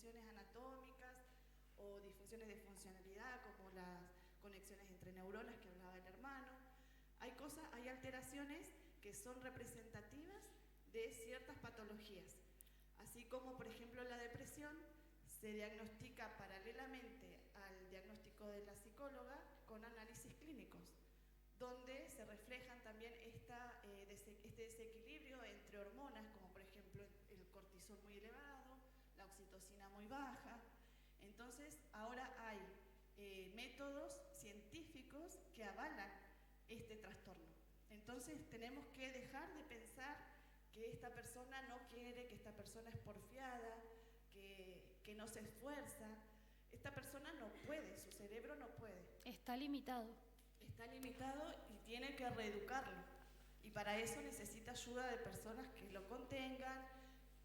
disfunciones anatómicas o disfunciones de funcionalidad, como las conexiones entre neuronas que hablaba el hermano. Hay alteraciones que son representativas de ciertas patologías, así como por ejemplo la depresión se diagnostica paralelamente al diagnóstico de la psicóloga con análisis clínicos, donde se reflejan también este desequilibrio entre hormonas, como por ejemplo el cortisol muy elevado, la oxitocina muy baja. Entonces ahora hay métodos científicos que avalan este trastorno. Entonces tenemos que dejar de pensar que esta persona no quiere, que esta persona es porfiada, que no se esfuerza. Esta persona no puede, su cerebro no puede. Está limitado. Está limitado y tiene que reeducarlo. Y para eso necesita ayuda de personas que lo contengan,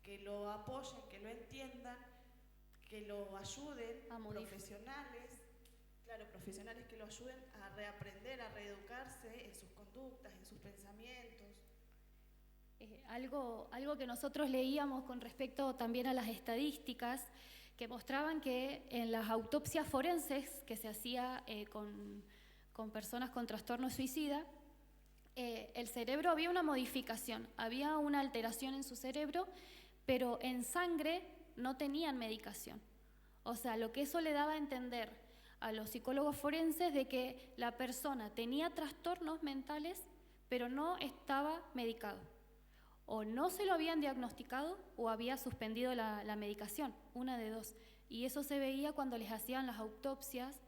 que lo apoyen, que lo entiendan, que lo ayuden, profesionales que lo ayuden a reaprender, a reeducarse en sus conductas, en sus pensamientos. Algo que nosotros leíamos con respecto también a las estadísticas que mostraban que en las autopsias forenses que se hacía con personas con trastorno suicida, el cerebro había una modificación, había una alteración en su cerebro, pero en sangre no tenían medicación. O sea, lo que eso le daba a entender a los psicólogos forenses de que la persona tenía trastornos mentales, pero no estaba medicado. O no se lo habían diagnosticado o había suspendido la medicación, una de dos. Y eso se veía cuando les hacían las autopsias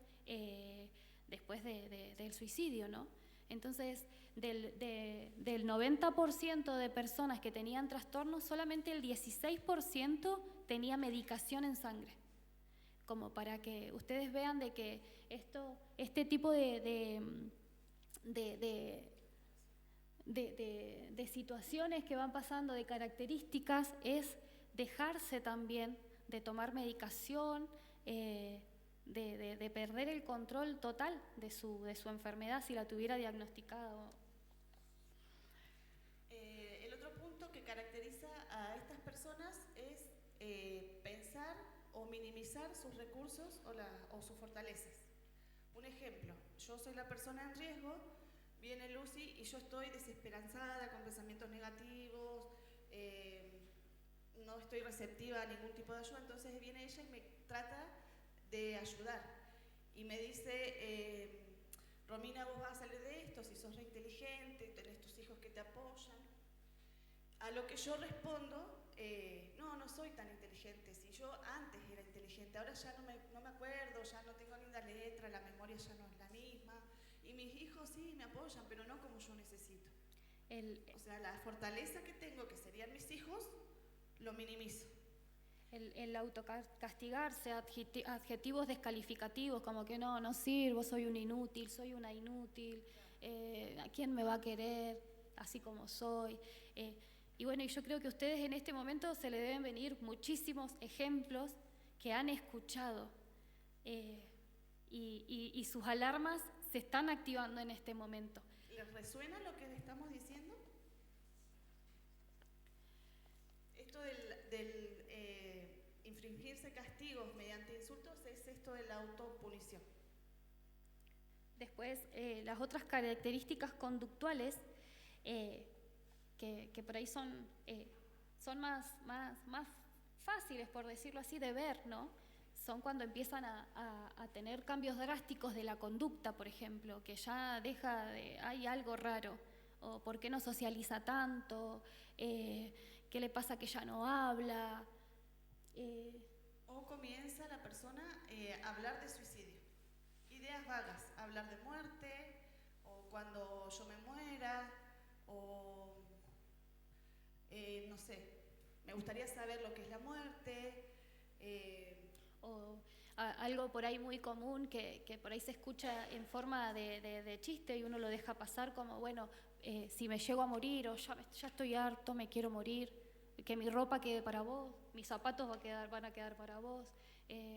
después del suicidio, ¿no? Entonces, del 90% de personas que tenían trastornos, solamente el 16% tenía medicación en sangre. Como para que ustedes vean de que este tipo de situaciones que van pasando, de características, es dejarse también de tomar medicación, de perder el control total de su enfermedad si la tuviera diagnosticado. El otro punto que caracteriza a estas personas es pensar o minimizar sus recursos o sus fortalezas. Un ejemplo, yo soy la persona en riesgo, viene Lucy y yo estoy desesperanzada, con pensamientos negativos, no estoy receptiva a ningún tipo de ayuda, entonces viene ella y me trata de ayudar y me dice, Romina, vos vas a salir de esto, si sos re inteligente, tenés tus hijos que te apoyan. A lo que yo respondo, no soy tan inteligente, si yo antes era inteligente, ahora ya no me acuerdo, ya no tengo linda letra, la memoria ya no es la misma, y mis hijos sí me apoyan, pero no como yo necesito. O sea, la fortaleza que tengo, que serían mis hijos, lo minimizo. El autocastigarse, adjetivos descalificativos, como que no sirvo, soy un inútil, soy una inútil, ¿a quién me va a querer así como soy? Y bueno, y yo creo que a ustedes en este momento se le deben venir muchísimos ejemplos que han escuchado y sus alarmas se están activando en este momento. ¿Les resuena lo que le estamos diciendo? Esto del infringirse castigos mediante insultos es esto de la autopunición. Después, las otras características conductuales que por ahí son más fáciles, por decirlo así, de ver, ¿no? Son cuando empiezan a tener cambios drásticos de la conducta, por ejemplo, que ya hay algo raro, o por qué no socializa tanto, qué le pasa que ya no habla. O comienza la persona a hablar de suicidio, ideas vagas, hablar de muerte, o cuando yo me muera, o no sé, me gustaría saber lo que es la muerte. O algo por ahí muy común que por ahí se escucha en forma de chiste y uno lo deja pasar como, bueno, si me llego a morir o ya estoy harto, me quiero morir, que mi ropa quede para vos, mis zapatos van a quedar para vos,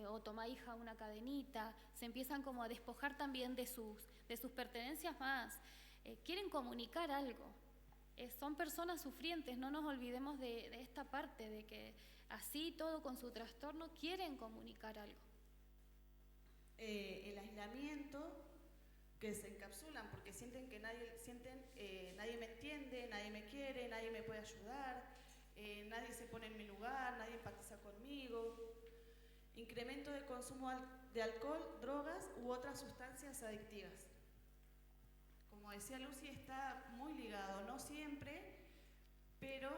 o toma, hija, una cadenita. Se empiezan como a despojar también de sus pertenencias más. Quieren comunicar algo. Son personas sufrientes, no nos olvidemos de esta parte, de que así todo con su trastorno quieren comunicar algo. El aislamiento, que se encapsulan porque sienten que nadie me entiende, nadie me quiere, nadie me puede ayudar, nadie se pone en mi lugar, nadie empatiza conmigo. Incremento de consumo de alcohol, drogas u otras sustancias adictivas. Como decía Lucy, está muy ligado, no siempre, pero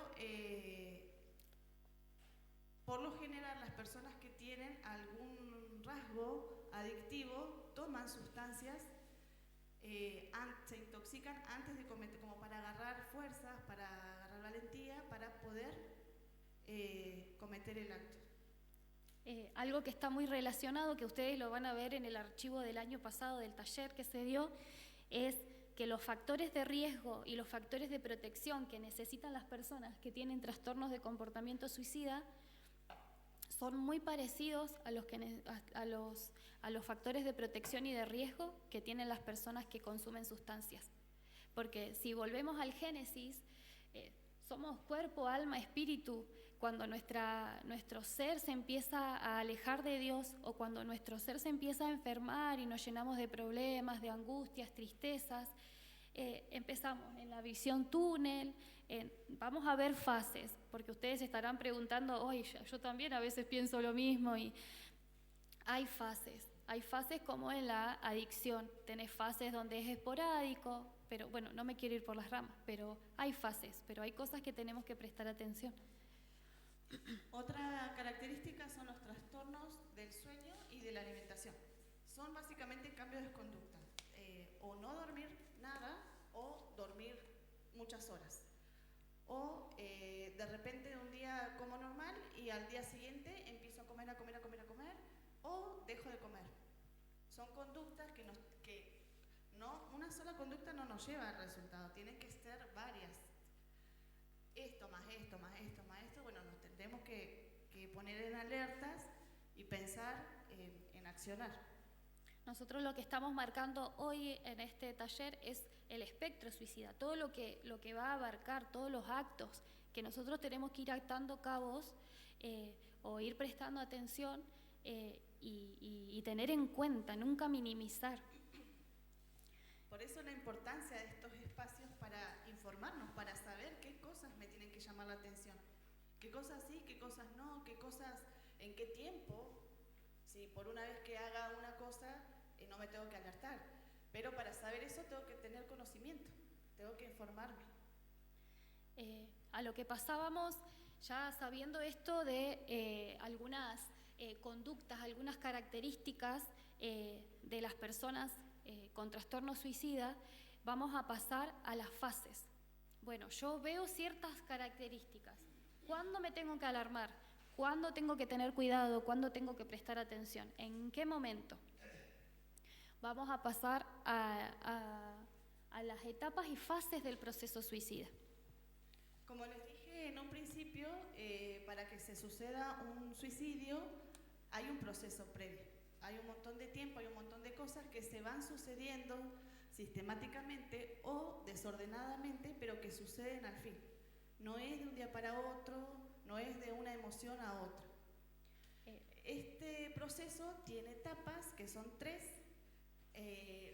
por lo general las personas que tienen algún rasgo adictivo toman sustancias, se intoxican antes de cometer, como para agarrar fuerzas, para agarrar valentía, para poder cometer el acto. Algo que está muy relacionado, que ustedes lo van a ver en el archivo del año pasado del taller que se dio, es que los factores de riesgo y los factores de protección que necesitan las personas que tienen trastornos de comportamiento suicida son muy parecidos a los factores de protección y de riesgo que tienen las personas que consumen sustancias. Porque si volvemos al Génesis, somos cuerpo, alma, espíritu. Cuando nuestro ser se empieza a alejar de Dios, o cuando nuestro ser se empieza a enfermar y nos llenamos de problemas, de angustias, tristezas, empezamos en la visión túnel, vamos a ver fases, porque ustedes estarán preguntando, oye, yo también a veces pienso lo mismo, y hay fases como en la adicción, tenés fases donde es esporádico, pero bueno, no me quiero ir por las ramas, pero hay fases, pero hay cosas que tenemos que prestar atención. Otra característica son los trastornos del sueño y de la alimentación. Son básicamente cambios de conducta, o no dormir nada o dormir muchas horas. O de repente un día como normal y al día siguiente empiezo a comer, o dejo de comer. Son conductas que no, una sola conducta no nos lleva al resultado, tienen que ser varias. Esto más esto, más esto, más esto, bueno, nos tendremos que poner en alertas y pensar en accionar. Nosotros lo que estamos marcando hoy en este taller es el espectro suicida, todo lo que va a abarcar, todos los actos que nosotros tenemos que ir atando cabos o ir prestando atención y tener en cuenta, nunca minimizar. Por eso la importancia de estos espacios para informarnos, para saber qué cosas me tienen que llamar la atención, qué cosas sí, qué cosas no, qué cosas, en qué tiempo. Si por una vez que haga una cosa no me tengo que alertar, pero para saber eso tengo que tener conocimiento, tengo que informarme. A lo que pasábamos, ya sabiendo esto de algunas conductas, algunas características de las personas con trastorno suicida, vamos a pasar a las fases. Bueno, yo veo ciertas características. ¿Cuándo me tengo que alarmar? ¿Cuándo tengo que tener cuidado? ¿Cuándo tengo que prestar atención? ¿En qué momento? Vamos a pasar a las etapas y fases del proceso suicida. Como les dije en un principio, para que se suceda un suicidio hay un proceso previo. Hay un montón de tiempo, hay un montón de cosas que se van sucediendo sistemáticamente o desordenadamente, pero que suceden al fin. No es de un día para otro, no es de una emoción a otra. Este proceso tiene etapas, que son 3.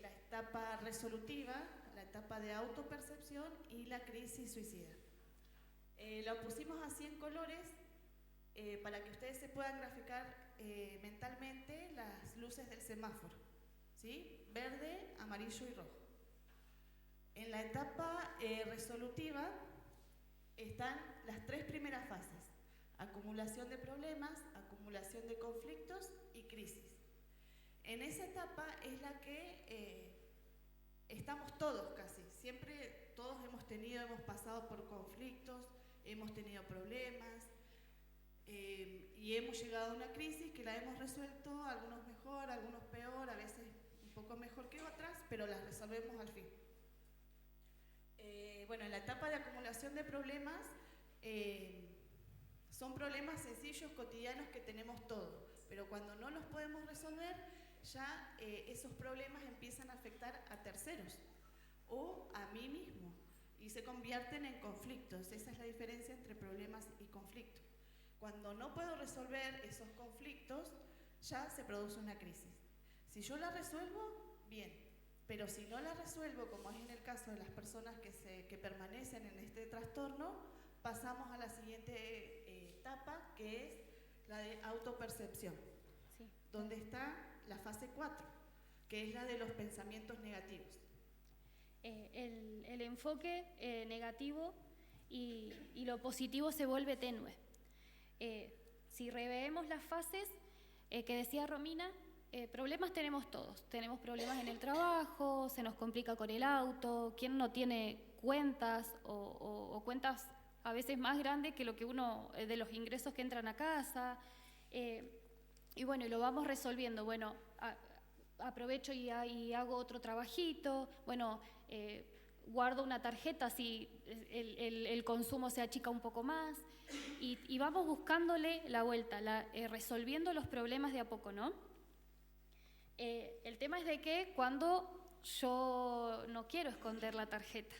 La etapa resolutiva, la etapa de autopercepción y la crisis suicida. Lo pusimos así en colores para que ustedes se puedan graficar mentalmente las luces del semáforo, ¿sí? Verde, amarillo y rojo. En la etapa resolutiva están las 3 primeras fases: acumulación de problemas, acumulación de conflictos y crisis. En esa etapa es la que estamos todos casi, siempre todos hemos pasado por conflictos, hemos tenido problemas y hemos llegado a una crisis que la hemos resuelto, algunos mejor, algunos peor, a veces un poco mejor que otras, pero las resolvemos al fin. Bueno, en la etapa de acumulación de problemas son problemas sencillos, cotidianos que tenemos todos, pero cuando no los podemos resolver, ya esos problemas empiezan a afectar a terceros o a mí mismo y se convierten en conflictos. Esa es la diferencia entre problemas y conflictos. Cuando no puedo resolver esos conflictos, ya se produce una crisis. Si yo la resuelvo, bien, pero si no la resuelvo, como es en el caso de las personas que permanecen en este trastorno, pasamos a la siguiente etapa, que es la de autopercepción, sí, donde está la fase 4, que es la de los pensamientos negativos. El enfoque negativo y lo positivo se vuelve tenue. Si reveemos las fases que decía Romina, problemas tenemos todos. Tenemos problemas en el trabajo, se nos complica con el auto, ¿quién no tiene cuentas o cuentas a veces más grandes que lo que uno, de los ingresos que entran a casa? Y bueno, y lo vamos resolviendo. Bueno, aprovecho y hago otro trabajito, bueno, guardo una tarjeta si el consumo se achica un poco más, y vamos buscándole la vuelta, resolviendo los problemas de a poco, ¿no? El tema es de que cuando yo no quiero esconder la tarjeta,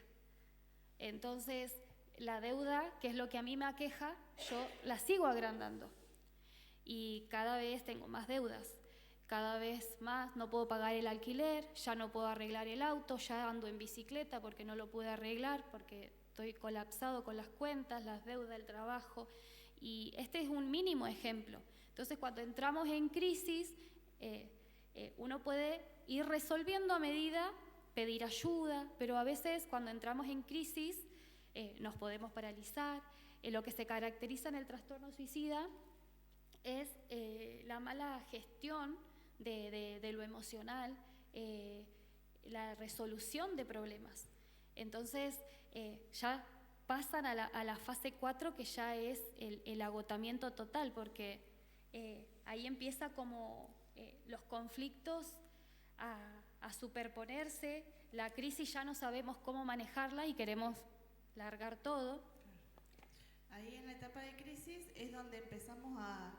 entonces la deuda, que es lo que a mí me aqueja, yo la sigo agrandando y cada vez tengo más deudas. Cada vez más no puedo pagar el alquiler, ya no puedo arreglar el auto, ya ando en bicicleta porque no lo pude arreglar, porque estoy colapsado con las cuentas, las deudas, el trabajo. Y este es un mínimo ejemplo. Entonces, cuando entramos en crisis, uno puede ir resolviendo a medida, pedir ayuda, pero a veces cuando entramos en crisis nos podemos paralizar. Lo que se caracteriza en el trastorno suicida es la mala gestión de lo emocional, la resolución de problemas. Entonces ya pasan a la fase 4, que ya es el agotamiento total, porque ahí empieza como los conflictos a superponerse, la crisis ya no sabemos cómo manejarla y queremos largar todo. Ahí en la etapa de crisis es donde empezamos a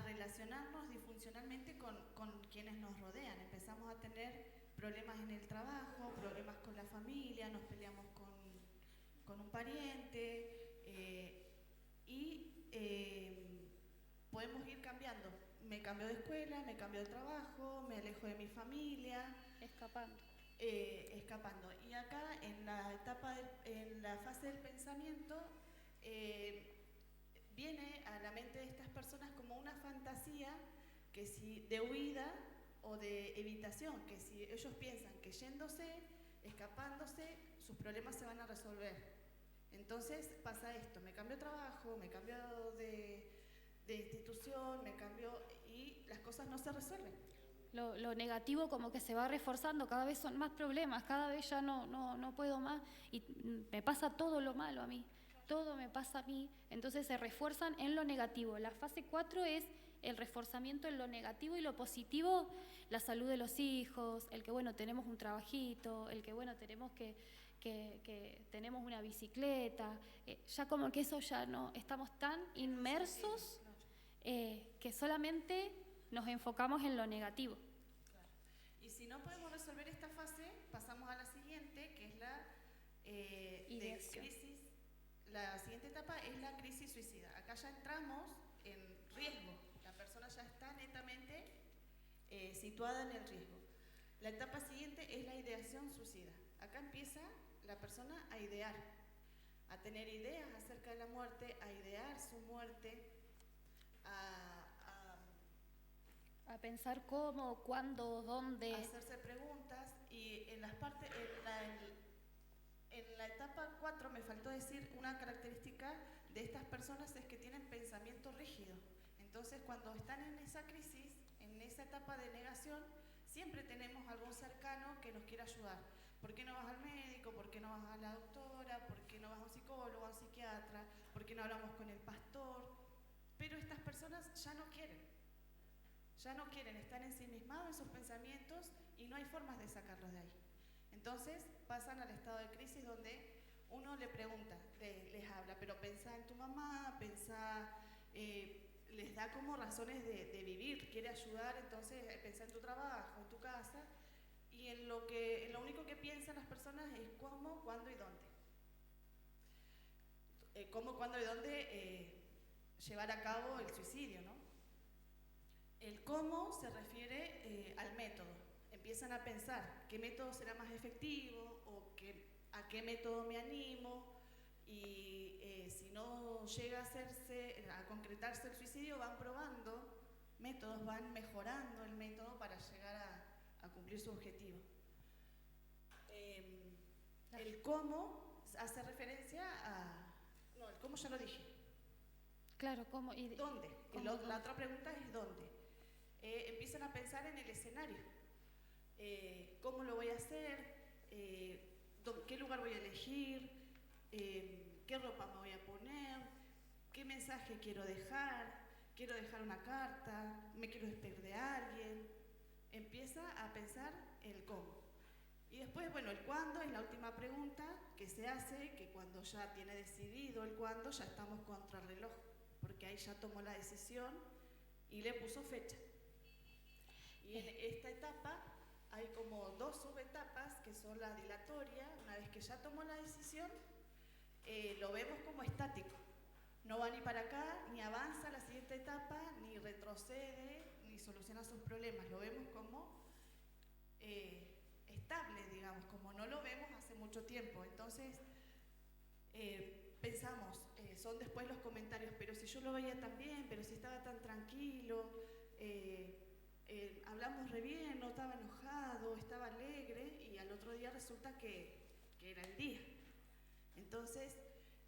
relacionarnos disfuncionalmente con quienes nos rodean. Empezamos a tener problemas en el trabajo, problemas con la familia, nos peleamos con un pariente podemos ir cambiando. Me cambio de escuela, me cambio de trabajo, me alejo de mi familia. Escapando. Y acá en la etapa, en la fase del pensamiento, viene a la mente de estas personas como una fantasía que si de huida o de evitación, que si ellos piensan que yéndose, escapándose, sus problemas se van a resolver. Entonces pasa esto, me cambio de trabajo, me cambio de institución, me cambio y las cosas no se resuelven. Lo negativo como que se va reforzando, cada vez son más problemas, cada vez ya no puedo más y me pasa todo lo malo a mí. Todo me pasa a mí, entonces se refuerzan en lo negativo. La fase 4 es el reforzamiento en lo negativo, y lo positivo, la salud de los hijos, el que bueno, tenemos un trabajito, el que bueno, tenemos que tenemos una bicicleta, ya como que eso ya no, estamos tan inmersos que solamente nos enfocamos en lo negativo. Claro. Y si no podemos resolver esta fase, pasamos a la siguiente, que es la de crisis. La siguiente etapa es la crisis suicida. Acá ya entramos en riesgo. La persona ya está netamente situada en el riesgo. La etapa siguiente es la ideación suicida. Acá empieza la persona a idear, a tener ideas acerca de la muerte, a idear su muerte, a pensar cómo, cuándo, dónde. A hacerse preguntas. Y en las partes, en la etapa 4 me faltó decir una característica de estas personas es que tienen pensamiento rígido. Entonces cuando están en esa crisis, en esa etapa de negación, siempre tenemos algún cercano que nos quiera ayudar. ¿Por qué no vas al médico? ¿Por qué no vas a la doctora? ¿Por qué no vas a un psicólogo, a un psiquiatra? ¿Por qué no hablamos con el pastor? Pero estas personas ya no quieren, están ensimismados en sus pensamientos y no hay formas de sacarlos de ahí. Entonces pasan al estado de crisis donde uno le pregunta, les habla, pero pensá en tu mamá, les da como razones de vivir, quiere ayudar, entonces pensá en tu trabajo, en tu casa, y en lo único que piensan las personas es cómo, cuándo y dónde. llevar a cabo el suicidio, ¿no? El cómo se refiere al método. Empiezan a pensar qué método será más efectivo o a qué método me animo, y si no llega a concretarse el suicidio, van probando métodos, van mejorando el método para llegar a cumplir su objetivo. El cómo hace referencia a... No, el cómo ya lo dije. Claro, ¿cómo? ¿Y ¿Dónde? ¿Cómo? La otra pregunta es ¿dónde? Empiezan a pensar en el escenario. ¿Cómo lo voy a hacer? ¿Qué lugar voy a elegir? ¿Qué ropa me voy a poner? ¿Qué mensaje quiero dejar? ¿Quiero dejar una carta? ¿Me quiero despedir de alguien? Empieza a pensar el cómo. Y después, bueno, el cuándo es la última pregunta que se hace, que cuando ya tiene decidido el cuándo, ya estamos contra el reloj, porque ahí ya tomó la decisión y le puso fecha. Y en esta etapa hay como 2 subetapas, que son la dilatoria. Una vez que ya tomó la decisión, lo vemos como estático. No va ni para acá, ni avanza a la siguiente etapa, ni retrocede, ni soluciona sus problemas. Lo vemos como estable, digamos, como no lo vemos hace mucho tiempo. Entonces, pensamos, son después los comentarios, pero si yo lo veía tan bien, pero si estaba tan tranquilo, hablamos re bien, no estaba enojado, estaba alegre, y al otro día resulta que era el día. Entonces,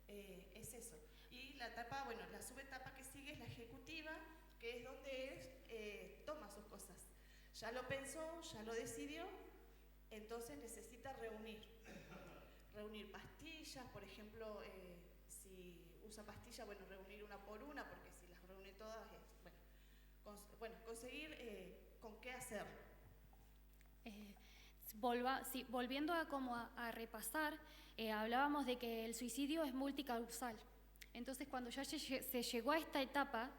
es eso. Y la etapa, bueno, la subetapa que sigue es la ejecutiva, que es donde él toma sus cosas. Ya lo pensó, ya lo decidió, entonces necesita reunir pastillas, por ejemplo, si usa pastillas, bueno, reunir una por una, porque si las reúne todas, conseguir con qué hacerlo. Volviendo a repasar, hablábamos de que el suicidio es multicausal. Entonces, cuando ya se llegó a esta etapa,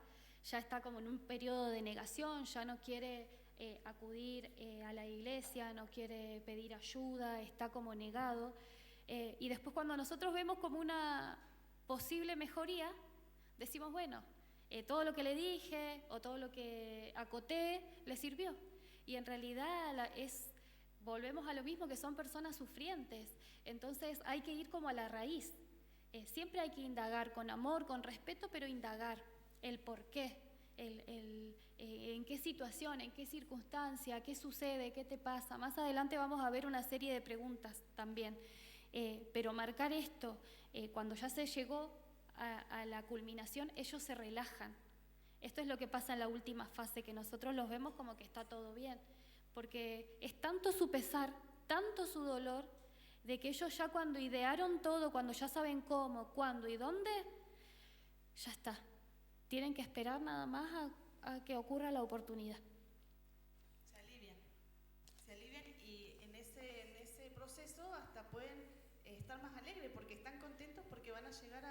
ya está como en un periodo de negación, ya no quiere acudir a la iglesia, no quiere pedir ayuda, está como negado. Y después, cuando nosotros vemos como una posible mejoría, decimos, bueno, todo lo que le dije o todo lo que acoté le sirvió. Y en realidad volvemos a lo mismo, que son personas sufrientes. Entonces hay que ir como a la raíz. Siempre hay que indagar con amor, con respeto, pero indagar el por qué, en qué situación, en qué circunstancia, qué sucede, qué te pasa. Más adelante vamos a ver una serie de preguntas también. Pero marcar esto, cuando ya se llegó a la culminación, ellos se relajan. Esto es lo que pasa en la última fase, que nosotros los vemos como que está todo bien, porque es tanto su pesar, tanto su dolor, de que ellos ya cuando idearon todo, cuando ya saben cómo, cuándo y dónde, ya está. Tienen que esperar nada más a que ocurra la oportunidad. Se alivian, y en ese proceso hasta pueden estar más alegres, porque están contentos porque van a llegar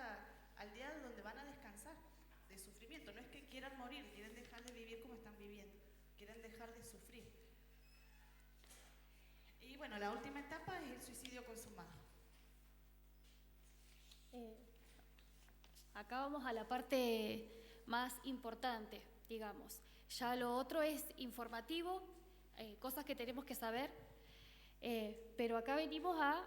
al día donde van a descansar de sufrimiento. No es que quieran morir, quieren dejar de vivir como están viviendo, quieren dejar de sufrir. Y bueno, la última etapa es el suicidio consumado. Acá vamos a la parte más importante, digamos. Ya lo otro es informativo, cosas que tenemos que saber, pero acá venimos a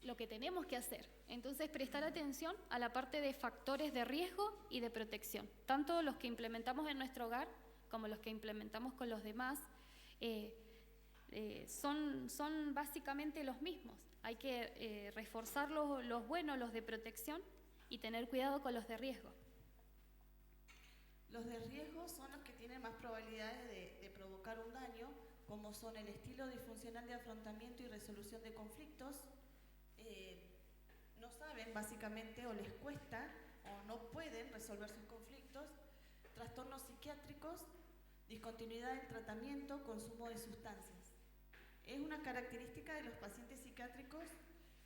lo que tenemos que hacer. Entonces, prestar atención a la parte de factores de riesgo y de protección, tanto los que implementamos en nuestro hogar como los que implementamos con los demás. Son básicamente los mismos. Hay que reforzar los buenos, los de protección, y tener cuidado con los de riesgo. Los de riesgo son los que tienen más probabilidades de provocar un daño, como son el estilo disfuncional de afrontamiento y resolución de conflictos. No saben básicamente, o les cuesta, o no pueden resolver sus conflictos. Trastornos psiquiátricos, discontinuidad del tratamiento, consumo de sustancias. Es una característica de los pacientes psiquiátricos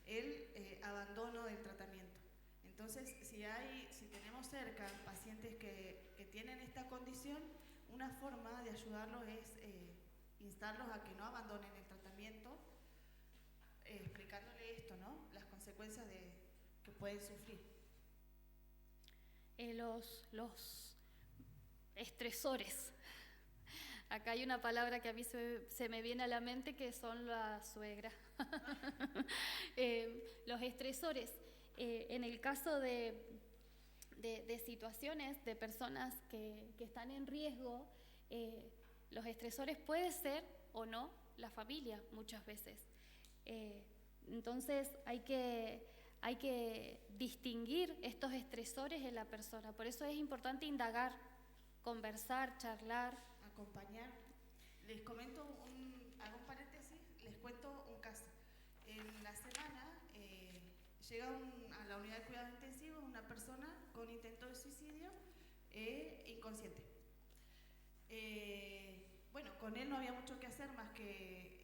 el abandono del tratamiento. Entonces, si tenemos cerca pacientes que tienen esta condición, una forma de ayudarlos es instarlos a que no abandonen el tratamiento, explicándole esto, ¿no? Las consecuencias que pueden sufrir. Los estresores. Acá hay una palabra que a mí se me viene a la mente, que son la suegra. Los estresores. En el caso de situaciones de personas que están en riesgo, los estresores puede ser o no la familia muchas veces. Entonces hay que distinguir estos estresores en la persona. Por eso es importante indagar, conversar, charlar. Acompañar. Les comento, hago un paréntesis, les cuento un caso. En la semana llega a la unidad de cuidados intensivos una persona con intento de suicidio inconsciente. Bueno, con él no había mucho que hacer más que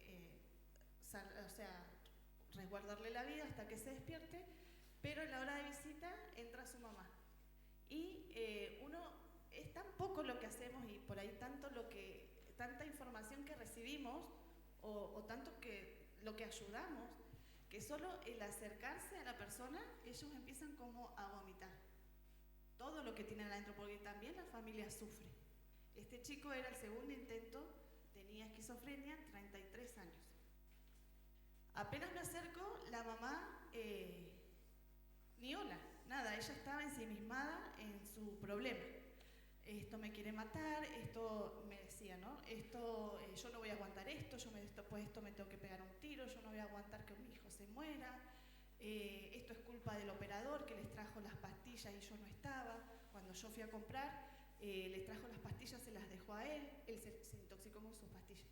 resguardarle la vida hasta que se despierte, pero en la hora de visita entra su mamá. Y es tan poco lo que hacemos y por ahí tanta información que recibimos o tanto que lo que ayudamos, que solo el acercarse a la persona, ellos empiezan como a vomitar todo lo que tienen adentro, porque también la familia sufre. Este chico era el segundo intento, tenía esquizofrenia, 33 años. Apenas me acerco, la mamá, ni hola, nada, ella estaba ensimismada en su problema. Esto me quiere matar, esto me decía, ¿no? Yo no voy a aguantar esto, después esto me tengo que pegar un tiro, yo no voy a aguantar que mi hijo se muera, esto es culpa del operador que les trajo las pastillas y yo no estaba. Cuando yo fui a comprar, les trajo las pastillas, se las dejó a él se intoxicó con sus pastillas.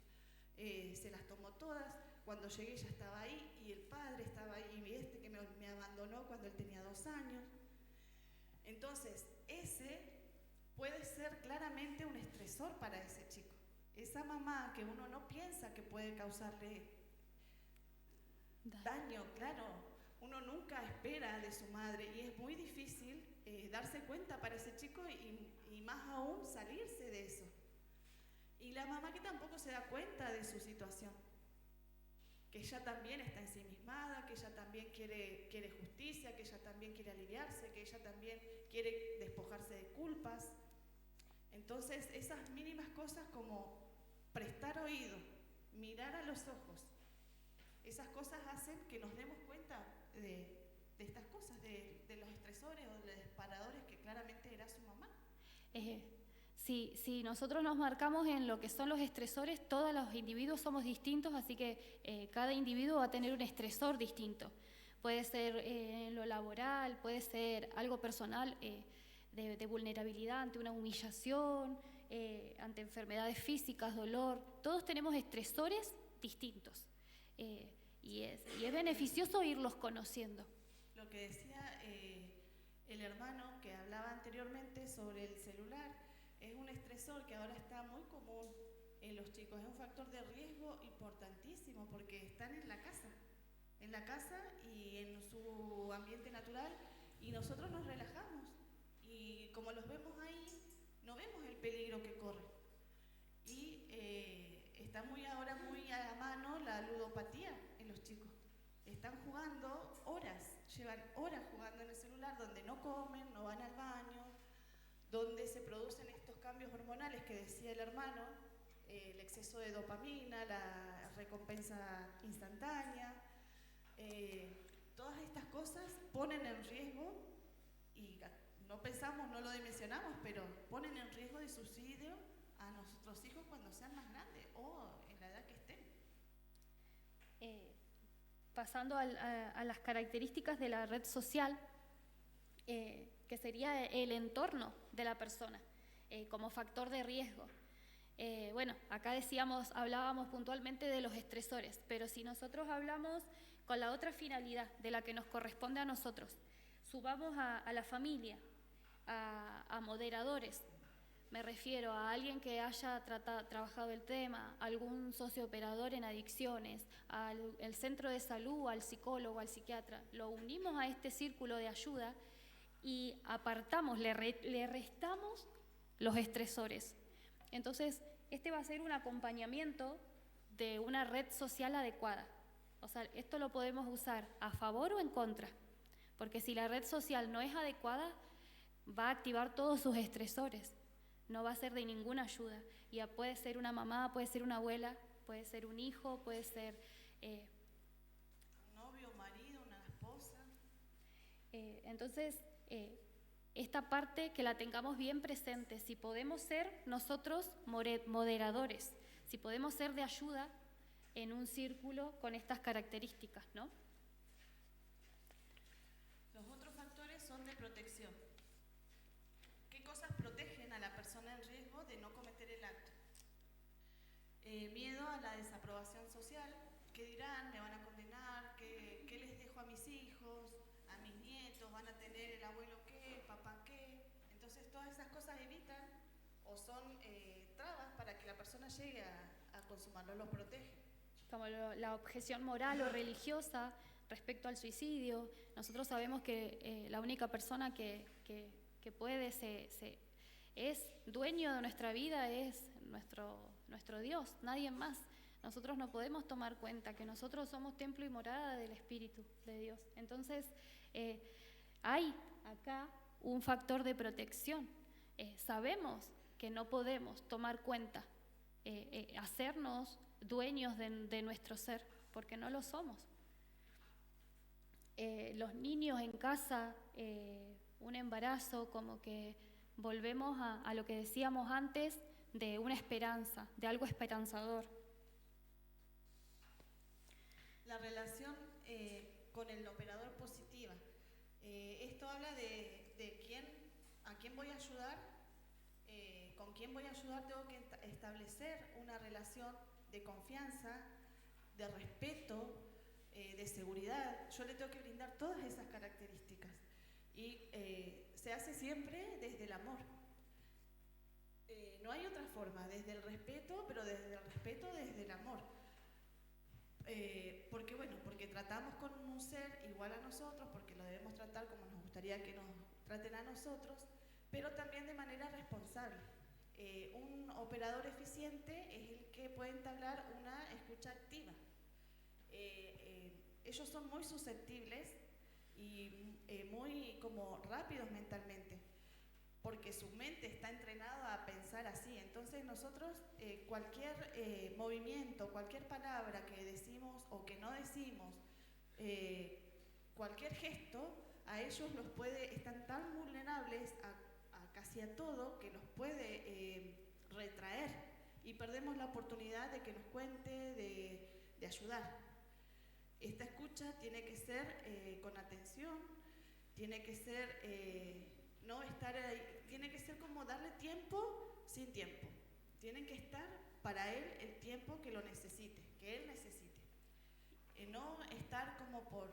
Se las tomó todas, cuando llegué ya estaba ahí y el padre estaba ahí, y que me abandonó cuando él tenía 2 años. Entonces, ese puede ser claramente un estresor para ese chico. Esa mamá que uno no piensa que puede causarle daño, claro, uno nunca espera de su madre y es muy difícil darse cuenta para ese chico y más aún salirse de eso. Y la mamá que tampoco se da cuenta de su situación, que ella también está ensimismada, que ella también quiere justicia, que ella también quiere aliviarse, que ella también quiere despojarse de culpas. Entonces, esas mínimas cosas como prestar oído, mirar a los ojos, esas cosas hacen que nos demos cuenta de estas cosas, de los estresores o de los disparadores que claramente era su mamá. Si nosotros nos marcamos en lo que son los estresores, todos los individuos somos distintos, así que cada individuo va a tener un estresor distinto. Puede ser en lo laboral, puede ser algo personal, de vulnerabilidad ante una humillación, ante enfermedades físicas, dolor. Todos tenemos estresores distintos y es beneficioso irlos conociendo. Lo que decía el hermano que hablaba anteriormente sobre el celular es un estresor que ahora está muy común en los chicos, es un factor de riesgo importantísimo porque están en la casa y en su ambiente natural y nosotros nos relajamos. Y como los vemos ahí, no vemos el peligro que corre. Y está ahora muy a la mano la ludopatía en los chicos. Están jugando horas, llevan horas jugando en el celular, donde no comen, no van al baño, donde se producen estos cambios hormonales que decía el hermano, el exceso de dopamina, la recompensa instantánea. Todas estas cosas ponen en riesgo y no pensamos, no lo dimensionamos, pero ponen en riesgo de suicidio a nuestros hijos cuando sean más grandes o en la edad que estén. Pasando a las características de la red social, que sería el entorno de la persona como factor de riesgo. Bueno, acá hablábamos puntualmente de los estresores, pero si nosotros hablamos con la otra finalidad de la que nos corresponde a nosotros, subamos a la familia, a moderadores, me refiero a alguien que haya trabajado el tema, algún sociooperador en adicciones, al centro de salud, al psicólogo, al psiquiatra, lo unimos a este círculo de ayuda y apartamos, le restamos los estresores. Entonces, este va a ser un acompañamiento de una red social adecuada. O sea, esto lo podemos usar a favor o en contra, porque si la red social no es adecuada, va a activar todos sus estresores, no va a ser de ninguna ayuda. Y puede ser una mamá, puede ser una abuela, puede ser un hijo, puede ser un novio, un marido, una esposa. Entonces, esta parte que la tengamos bien presente, si podemos ser nosotros moderadores, si podemos ser de ayuda en un círculo con estas características, ¿no? Los otros factores son de protección. ¿Qué cosas protegen a la persona en riesgo de no cometer el acto? Miedo a la desaprobación social. ¿Qué dirán? ¿Me van a condenar? ¿Qué les dejo a mis hijos? ¿A mis nietos? ¿Van a tener el abuelo qué? ¿Papá qué? Entonces todas esas cosas evitan o son trabas para que la persona llegue a consumarlo, los protege. Como la objeción moral o religiosa respecto al suicidio. Nosotros sabemos que la única persona que puede, es dueño de nuestra vida, es nuestro Dios, nadie más. Nosotros no podemos tomar cuenta que nosotros somos templo y morada del Espíritu de Dios. Entonces, hay acá un factor de protección. Sabemos que no podemos tomar cuenta, hacernos dueños de nuestro ser, porque no lo somos. Los niños en casa, un embarazo, como que volvemos a lo que decíamos antes, de una esperanza, de algo esperanzador. La relación con el operador positiva. Esto habla de a quién voy a ayudar, con quién voy a ayudar. Tengo que establecer una relación de confianza, de respeto, de seguridad. Yo le tengo que brindar todas esas características. Y se hace siempre desde el amor. No hay otra forma, desde el respeto, pero desde el respeto, desde el amor. Porque tratamos con un ser igual a nosotros, porque lo debemos tratar como nos gustaría que nos traten a nosotros, pero también de manera responsable. Un operador eficiente es el que puede entablar una escucha activa. Ellos son muy susceptibles y muy como rápidos mentalmente, porque su mente está entrenada a pensar así. Entonces nosotros cualquier movimiento, cualquier palabra que decimos o que no decimos, cualquier gesto, a ellos están tan vulnerables a casi a todo, que los puede retraer y perdemos la oportunidad de que nos cuente, de ayudar. Esta escucha tiene que ser con atención, tiene que ser no estar ahí, tiene que ser como darle tiempo sin tiempo. Tienen que estar para él el tiempo que lo necesite, que él necesite. No estar como por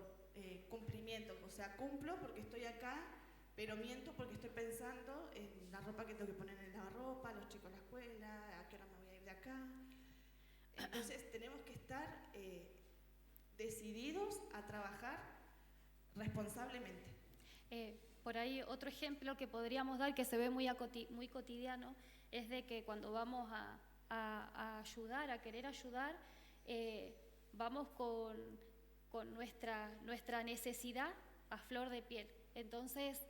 cumplimiento, o sea, cumplo porque estoy acá, pero miento porque estoy pensando en la ropa que tengo que poner en la ropa, los chicos a la escuela, a qué hora me voy a ir de acá. Entonces tenemos que estar decididos a trabajar responsablemente. Por ahí otro ejemplo que podríamos dar, que se ve muy cotidiano, es de que cuando vamos a ayudar, a querer ayudar, vamos con nuestra necesidad a flor de piel. Entonces,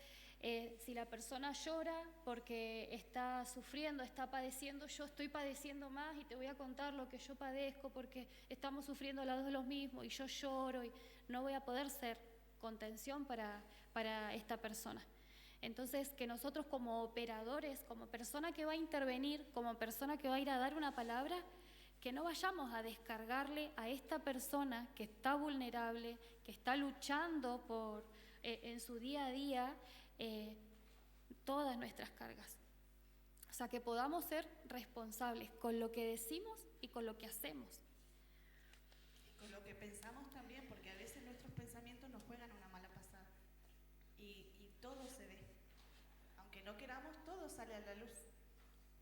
si la persona llora porque está sufriendo, está padeciendo, yo estoy padeciendo más y te voy a contar lo que yo padezco porque estamos sufriendo las dos lo mismo y yo lloro y no voy a poder ser contención para esta persona. Entonces, que nosotros como operadores, como persona que va a intervenir, como persona que va a ir a dar una palabra, que no vayamos a descargarle a esta persona que está vulnerable, que está luchando en su día a día, todas nuestras cargas. O sea, que podamos ser responsables con lo que decimos y con lo que hacemos. Y con lo que pensamos también, porque a veces nuestros pensamientos nos juegan una mala pasada. Y todo se ve. Aunque no queramos, todo sale a la luz.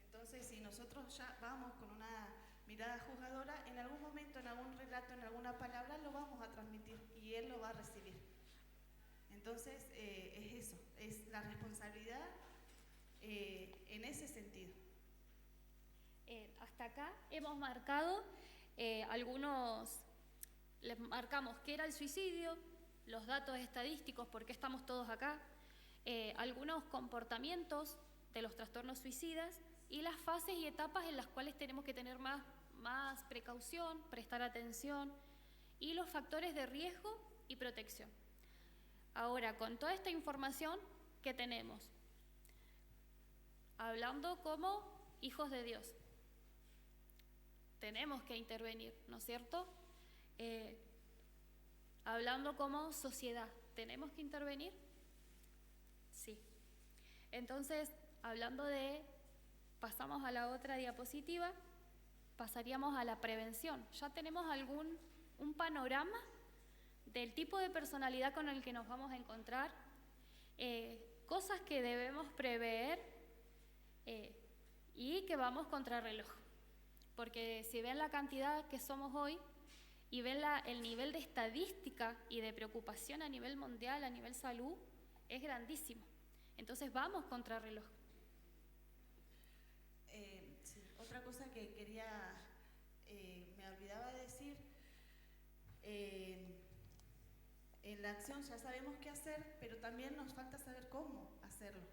Entonces, si nosotros ya vamos con una mirada juzgadora, en algún momento, en algún relato, en alguna palabra, lo vamos a transmitir y él lo va a recibir. Entonces, es eso, es la responsabilidad en ese sentido. Hasta acá hemos marcado les marcamos qué era el suicidio, los datos estadísticos, por qué estamos todos acá, algunos comportamientos de los trastornos suicidas y las fases y etapas en las cuales tenemos que tener más precaución, prestar atención y los factores de riesgo y protección. Ahora, con toda esta información que tenemos, hablando como hijos de Dios, tenemos que intervenir, ¿no es cierto? Hablando como sociedad, ¿tenemos que intervenir? Sí. Entonces, pasamos a la otra diapositiva, pasaríamos a la prevención. Ya tenemos un panorama del tipo de personalidad con el que nos vamos a encontrar, cosas que debemos prever y que vamos contra reloj. Porque si ven la cantidad que somos hoy y ven el nivel de estadística y de preocupación a nivel mundial, a nivel salud, es grandísimo. Entonces vamos contra reloj. Sí, otra cosa que quería, me olvidaba de decir, en la acción ya sabemos qué hacer, pero también nos falta saber cómo hacerlo.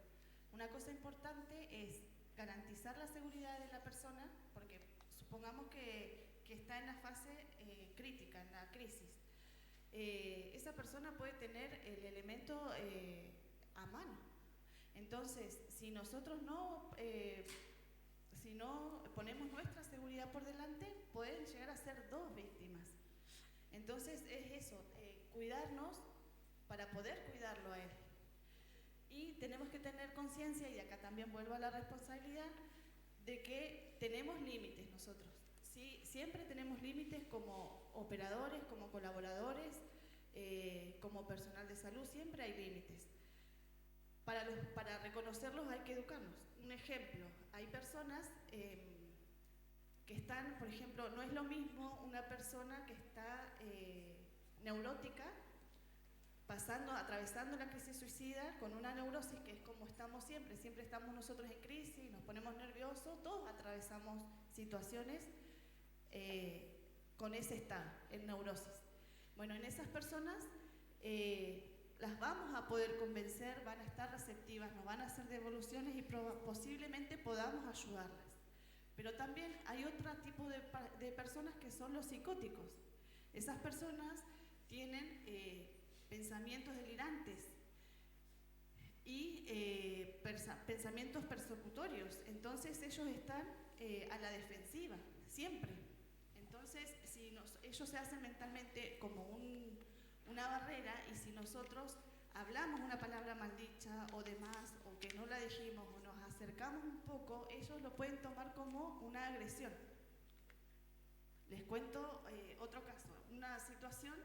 Una cosa importante es garantizar la seguridad de la persona, porque supongamos que está en la fase crítica, en la crisis. Esa persona puede tener el elemento a mano. Entonces, si nosotros no ponemos nuestra seguridad por delante, pueden llegar a ser 2 víctimas. Entonces es eso, cuidarnos para poder cuidarlo a él. Y tenemos que tener conciencia, y acá también vuelvo a la responsabilidad, de que tenemos límites nosotros. ¿Sí? Siempre tenemos límites como operadores, como colaboradores, como personal de salud, siempre hay límites. Para reconocerlos hay que educarnos. Un ejemplo, hay personas que están, por ejemplo, no es lo mismo una persona que está neurótica, atravesando la crisis suicida con una neurosis, que es como estamos siempre estamos nosotros en crisis, nos ponemos nerviosos, todos atravesamos situaciones con ese estado, en neurosis. Bueno, en esas personas las vamos a poder convencer, van a estar receptivas, nos van a hacer devoluciones y posiblemente podamos ayudarlas. Pero también hay otro tipo de personas que son los psicóticos. Esas personas tienen pensamientos delirantes y pensamientos persecutorios. Entonces ellos están a la defensiva, siempre. Entonces, ellos se hacen mentalmente como una barrera, y si nosotros hablamos una palabra maldicha o demás, o que no la dijimos, o nos acercamos un poco, ellos lo pueden tomar como una agresión. Les cuento otro caso, una situación,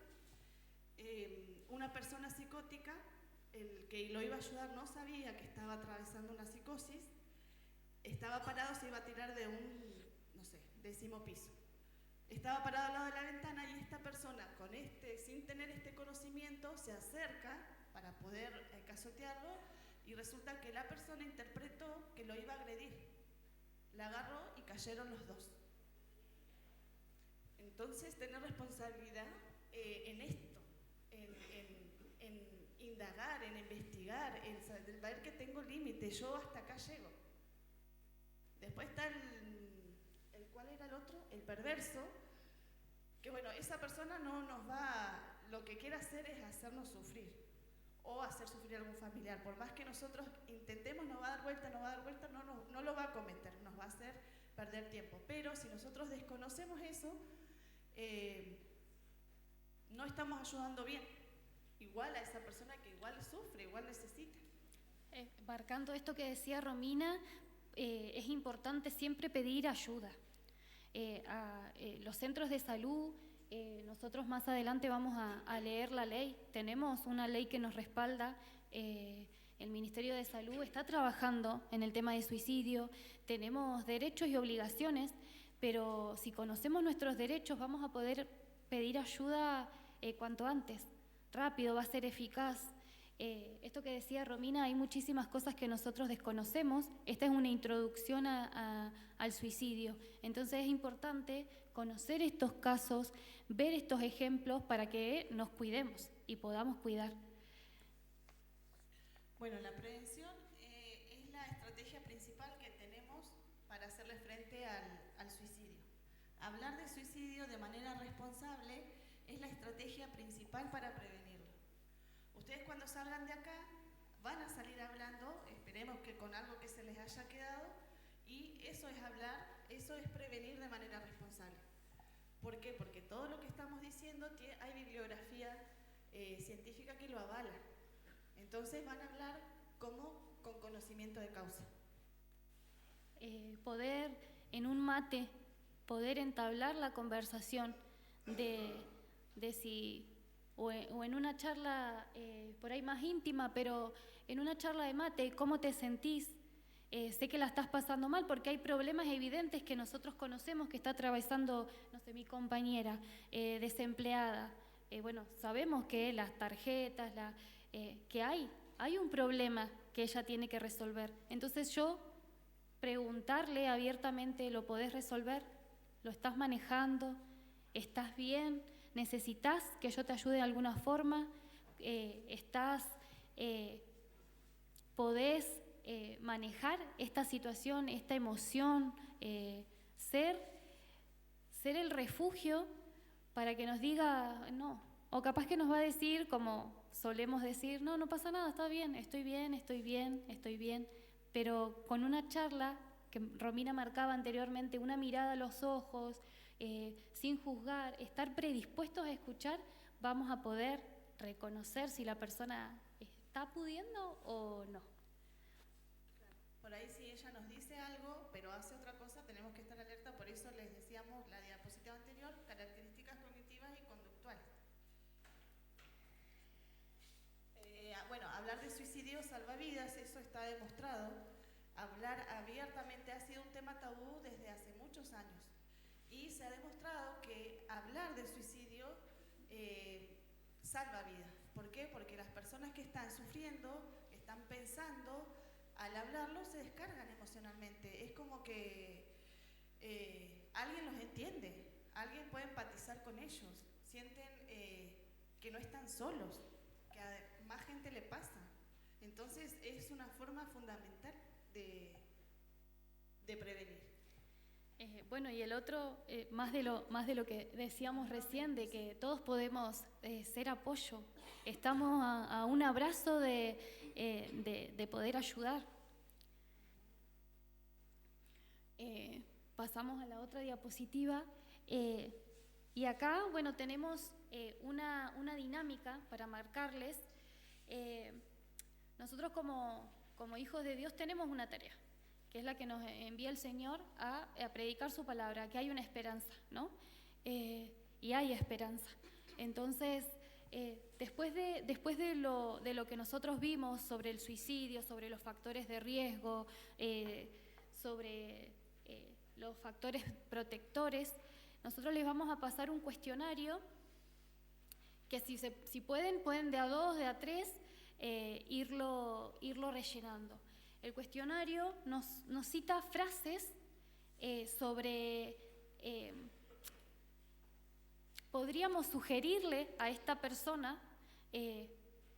una persona psicótica, el que lo iba a ayudar no sabía que estaba atravesando una psicosis, estaba parado, se iba a tirar de un, 10º piso. Estaba parado al lado de la ventana, y esta persona, sin tener este conocimiento, se acerca para poder casotearlo, y resulta que la persona interpretó que lo iba a agredir. La agarró y cayeron los dos. Entonces, tener responsabilidad en esto, en indagar, en investigar, en saber que tengo límites, yo hasta acá llego. Después está ¿cuál era el otro? El perverso, que bueno, esa persona lo que quiere hacer es hacernos sufrir, o hacer sufrir a algún familiar. Por más que nosotros intentemos, no va a dar vuelta, no lo va a cometer, nos va a hacer perder tiempo. Pero si nosotros desconocemos eso, no estamos ayudando bien, igual a esa persona que igual sufre, igual necesita. Marcando esto que decía Romina, es importante siempre pedir ayuda. A los centros de salud, nosotros más adelante vamos a leer la ley, tenemos una ley que nos respalda, el Ministerio de Salud está trabajando en el tema de suicidio, tenemos derechos y obligaciones, pero si conocemos nuestros derechos vamos a poder pedir ayuda cuanto antes, rápido, va a ser eficaz. Esto que decía Romina, hay muchísimas cosas que nosotros desconocemos. Esta es una introducción al suicidio. Entonces es importante conocer estos casos, ver estos ejemplos para que nos cuidemos y podamos cuidar. Bueno, la prevención es la estrategia principal que tenemos para hacerle frente al suicidio. Hablar de suicidio de manera responsable es la estrategia principal para prevenirlo. Ustedes cuando salgan de acá van a salir hablando, esperemos que con algo que se les haya quedado, y eso es hablar, eso es prevenir de manera responsable. ¿Por qué? Porque todo lo que estamos diciendo hay bibliografía científica que lo avala. Entonces van a hablar como con conocimiento de causa. Poder en un mate, poder entablar la conversación de si, o en una charla por ahí más íntima, pero en una charla de mate, ¿cómo te sentís? Sé que la estás pasando mal porque hay problemas evidentes que nosotros conocemos que está atravesando, no sé, mi compañera desempleada. Bueno, sabemos que las tarjetas, que hay un problema que ella tiene que resolver. Entonces yo preguntarle abiertamente, ¿lo podés resolver? ¿Lo estás manejando? ¿Estás bien? ¿Necesitas que yo te ayude de alguna forma? ¿Podés manejar esta situación, esta emoción? Ser el refugio para que nos diga no. O capaz que nos va a decir, como solemos decir, no pasa nada, está bien, estoy bien. Pero con una charla que Romina marcaba anteriormente, una mirada a los ojos, sin juzgar, estar predispuestos a escuchar, vamos a poder reconocer si la persona está pudiendo o no. Por ahí si ella nos dice algo, pero hace otra cosa, tenemos que estar alerta, por eso les decíamos la diapositiva anterior, características cognitivas y conductuales. Bueno, hablar de suicidio salva vidas, eso está demostrado. Hablar abiertamente ha sido un tema tabú desde hace muchos años. Y se ha demostrado que hablar de suicidio salva vidas. ¿Por qué? Porque las personas que están sufriendo, están pensando, al hablarlo se descargan emocionalmente. Es como que alguien los entiende, alguien puede empatizar con ellos, sienten que no están solos, que a más gente le pasa. Entonces es una forma fundamental de prevenir. Bueno, y el otro, más de lo que decíamos recién, de que todos podemos ser apoyo. Estamos a un abrazo de poder ayudar. Pasamos a la otra diapositiva. Y acá, bueno, tenemos una dinámica para marcarles. Nosotros como hijos de Dios tenemos una tarea, que es la que nos envía el Señor a predicar su palabra, que hay una esperanza, ¿no? Y hay esperanza. Entonces, después de lo que nosotros vimos sobre el suicidio, sobre los factores de riesgo, sobre los factores protectores, nosotros les vamos a pasar un cuestionario que si pueden de a 2, de a 3, irlo rellenando. El cuestionario nos cita frases sobre, podríamos sugerirle a esta persona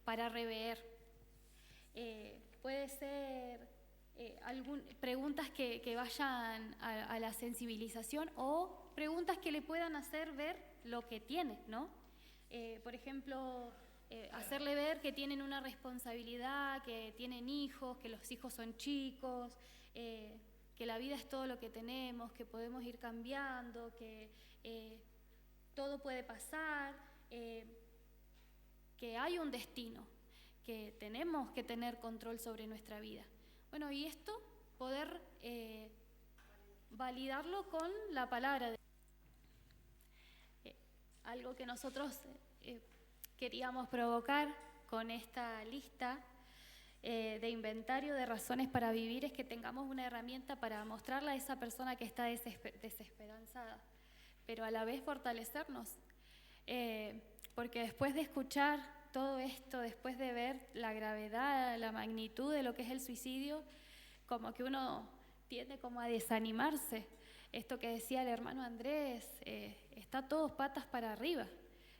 para rever. Puede ser preguntas que vayan a la sensibilización o preguntas que le puedan hacer ver lo que tiene, ¿no? Por ejemplo, hacerle ver que tienen una responsabilidad, que tienen hijos, que los hijos son chicos, que la vida es todo lo que tenemos, que podemos ir cambiando, que todo puede pasar, que hay un destino, que tenemos que tener control sobre nuestra vida. Bueno, y esto poder validarlo con la palabra de algo que nosotros queríamos provocar con esta lista de inventario de razones para vivir es que tengamos una herramienta para mostrarle a esa persona que está desesperanzada, pero a la vez fortalecernos, porque después de escuchar todo esto, después de ver la gravedad, la magnitud de lo que es el suicidio, como que uno tiende como a desanimarse. Esto que decía el hermano Andrés, está todos patas para arriba.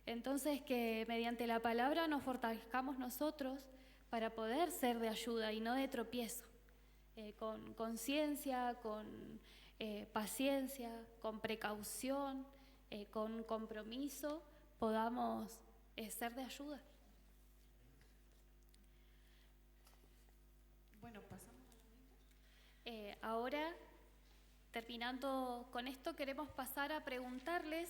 Entonces, que mediante la palabra nos fortalezcamos nosotros para poder ser de ayuda y no de tropiezo. Con conciencia, con paciencia, con precaución, con compromiso, podamos ser de ayuda. Bueno, pasamos a la ahora, terminando con esto, queremos pasar a preguntarles.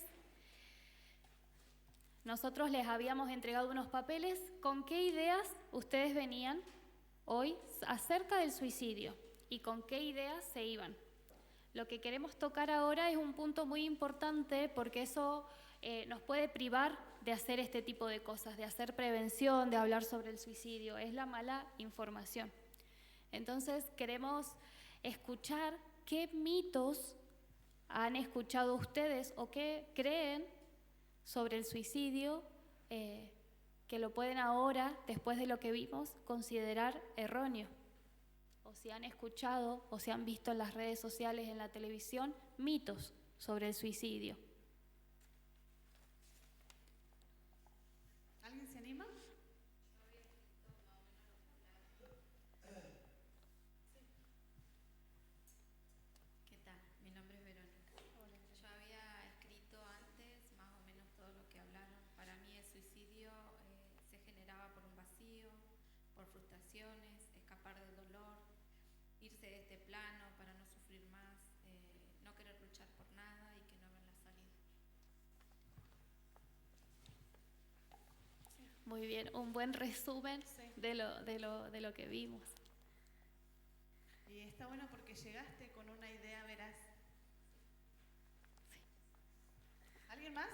Nosotros les habíamos entregado unos papeles. ¿Con qué ideas ustedes venían hoy acerca del suicidio? ¿Y con qué ideas se iban? Lo que queremos tocar ahora es un punto muy importante porque eso nos puede privar de hacer este tipo de cosas, de hacer prevención, de hablar sobre el suicidio. Es la mala información. Entonces queremos escuchar qué mitos han escuchado ustedes o qué creen sobre el suicidio, que lo pueden ahora, después de lo que vimos, considerar erróneo. O si han escuchado o si han visto en las redes sociales, en la televisión, mitos sobre el suicidio. ¿Alguien se anima? ¿Qué tal? Mi nombre es Verónica. Yo había escrito antes más o menos todo lo que hablaron. Para mí el suicidio se generaba por un vacío, por frustraciones, escapar del dolor, irse de este plano para no sufrir más, no querer luchar por nada y que no ven la salida. Muy bien, un buen resumen Sí. de lo que vimos. Y está bueno porque llegaste con una idea veraz. Sí. ¿Alguien más?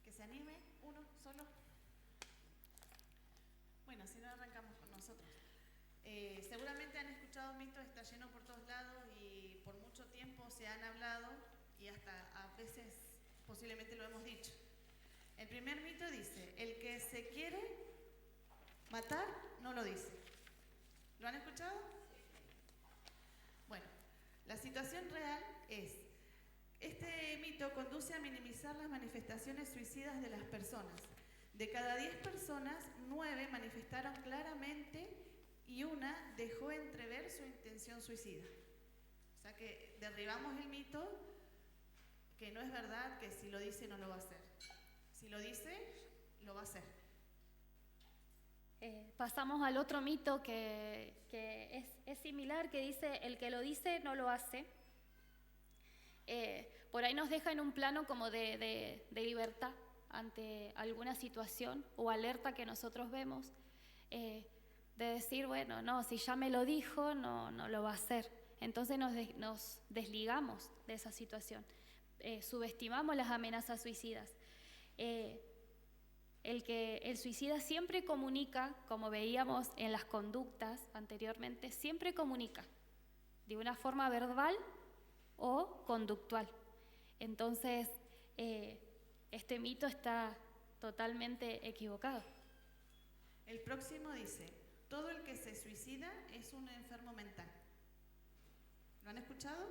¿Que se anime? ¿Uno solo? Bueno, si no arrancamos con nosotros. Seguramente han escuchado mitos, está lleno por todos lados y por mucho tiempo se han hablado y hasta a veces posiblemente lo hemos dicho. El primer mito dice, el que se quiere matar no lo dice. ¿Lo han escuchado? Bueno, la situación real es, este mito conduce a minimizar las manifestaciones suicidas de las personas. De cada 10 personas, 9 manifestaron claramente y una dejó entrever su intención suicida. O sea que derribamos el mito que no es verdad, que si lo dice no lo va a hacer. Si lo dice, lo va a hacer. Pasamos al otro mito que es similar, que dice, el que lo dice no lo hace. Por ahí nos deja en un plano como de libertad ante alguna situación o alerta que nosotros vemos, de decir, bueno, no, si ya me lo dijo, no lo va a hacer. Entonces nos desligamos de esa situación, subestimamos las amenazas suicidas. El suicida siempre comunica, como veíamos en las conductas anteriormente, siempre comunica de una forma verbal o conductual. Entonces, este mito está totalmente equivocado. El próximo dice, todo el que se suicida es un enfermo mental. ¿Lo han escuchado?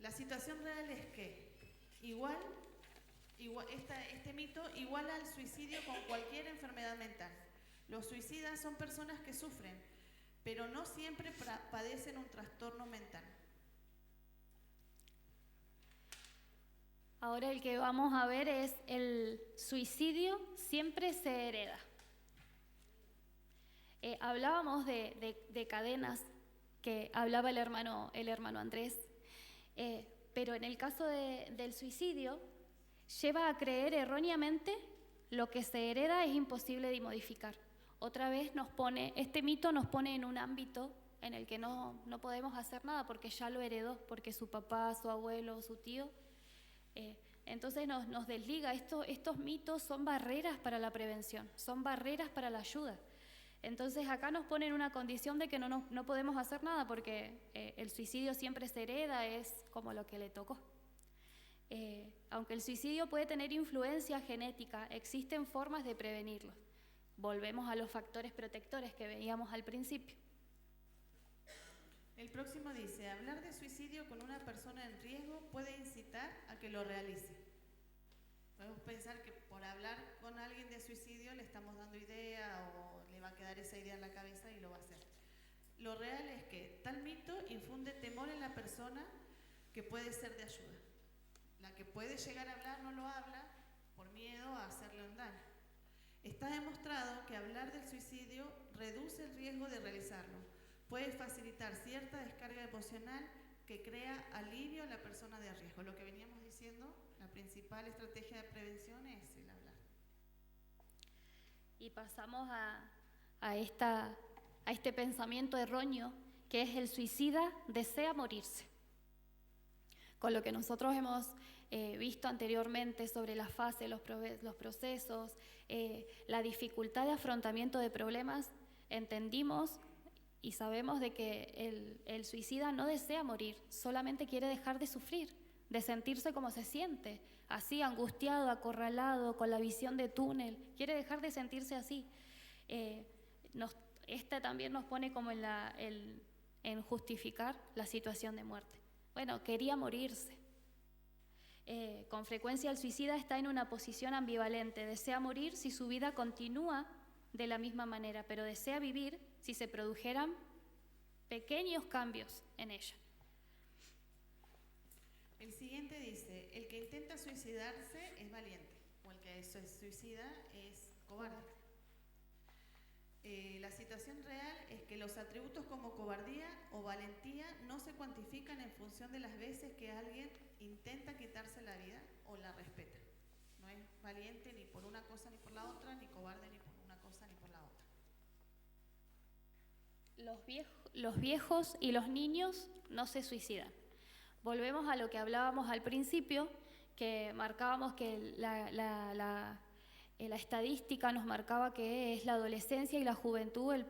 La situación real es que este mito iguala al suicidio con cualquier enfermedad mental. Los suicidas son personas que sufren, pero no siempre padecen un trastorno mental. Ahora el que vamos a ver es el suicidio siempre se hereda. Hablábamos de cadenas que hablaba el hermano Andrés, pero en el caso del suicidio lleva a creer erróneamente lo que se hereda es imposible de modificar. Otra vez este mito nos pone en un ámbito en el que no podemos hacer nada porque ya lo heredó, porque su papá, su abuelo, su tío. Entonces nos desliga. Estos mitos son barreras para la prevención, son barreras para la ayuda. Entonces acá nos pone en una condición de que no podemos hacer nada porque el suicidio siempre se hereda, es como lo que le tocó. Aunque el suicidio puede tener influencia genética, existen formas de prevenirlo. Volvemos a los factores protectores que veíamos al principio. El próximo dice, hablar de suicidio con una persona en riesgo puede incitar a que lo realice. Podemos pensar que por hablar con alguien de suicidio le estamos dando idea o le va a quedar esa idea en la cabeza y lo va a hacer. Lo real es que tal mito infunde temor en la persona que puede ser de ayuda. La que puede llegar a hablar no lo habla por miedo a hacerle un daño. Está demostrado que hablar del suicidio reduce el riesgo de realizarlo. Puede facilitar cierta descarga emocional que crea alivio a la persona de riesgo. Lo que veníamos diciendo, la principal estrategia de prevención es el hablar. Y pasamos a este pensamiento erróneo que es el suicida desea morirse. Con lo que nosotros hemos visto anteriormente sobre las fases, los procesos, la dificultad de afrontamiento de problemas, entendimos y sabemos de que el suicida no desea morir, solamente quiere dejar de sufrir, de sentirse como se siente, así angustiado, acorralado, con la visión de túnel, quiere dejar de sentirse así. También nos pone como en justificar la situación de muerte. Bueno, quería morirse. Con frecuencia el suicida está en una posición ambivalente, desea morir si su vida continúa de la misma manera, pero desea vivir si se produjeran pequeños cambios en ella. El siguiente dice, el que intenta suicidarse es valiente, o el que se suicida es cobarde. La situación real es que los atributos como cobardía o valentía no se cuantifican en función de las veces que alguien intenta quitarse la vida o la respeta. No es valiente ni por una cosa ni por la otra, ni cobarde ni por una cosa ni por la otra. Los viejos y los niños no se suicidan. Volvemos a lo que hablábamos al principio, que marcábamos que la estadística nos marcaba que es la adolescencia y la juventud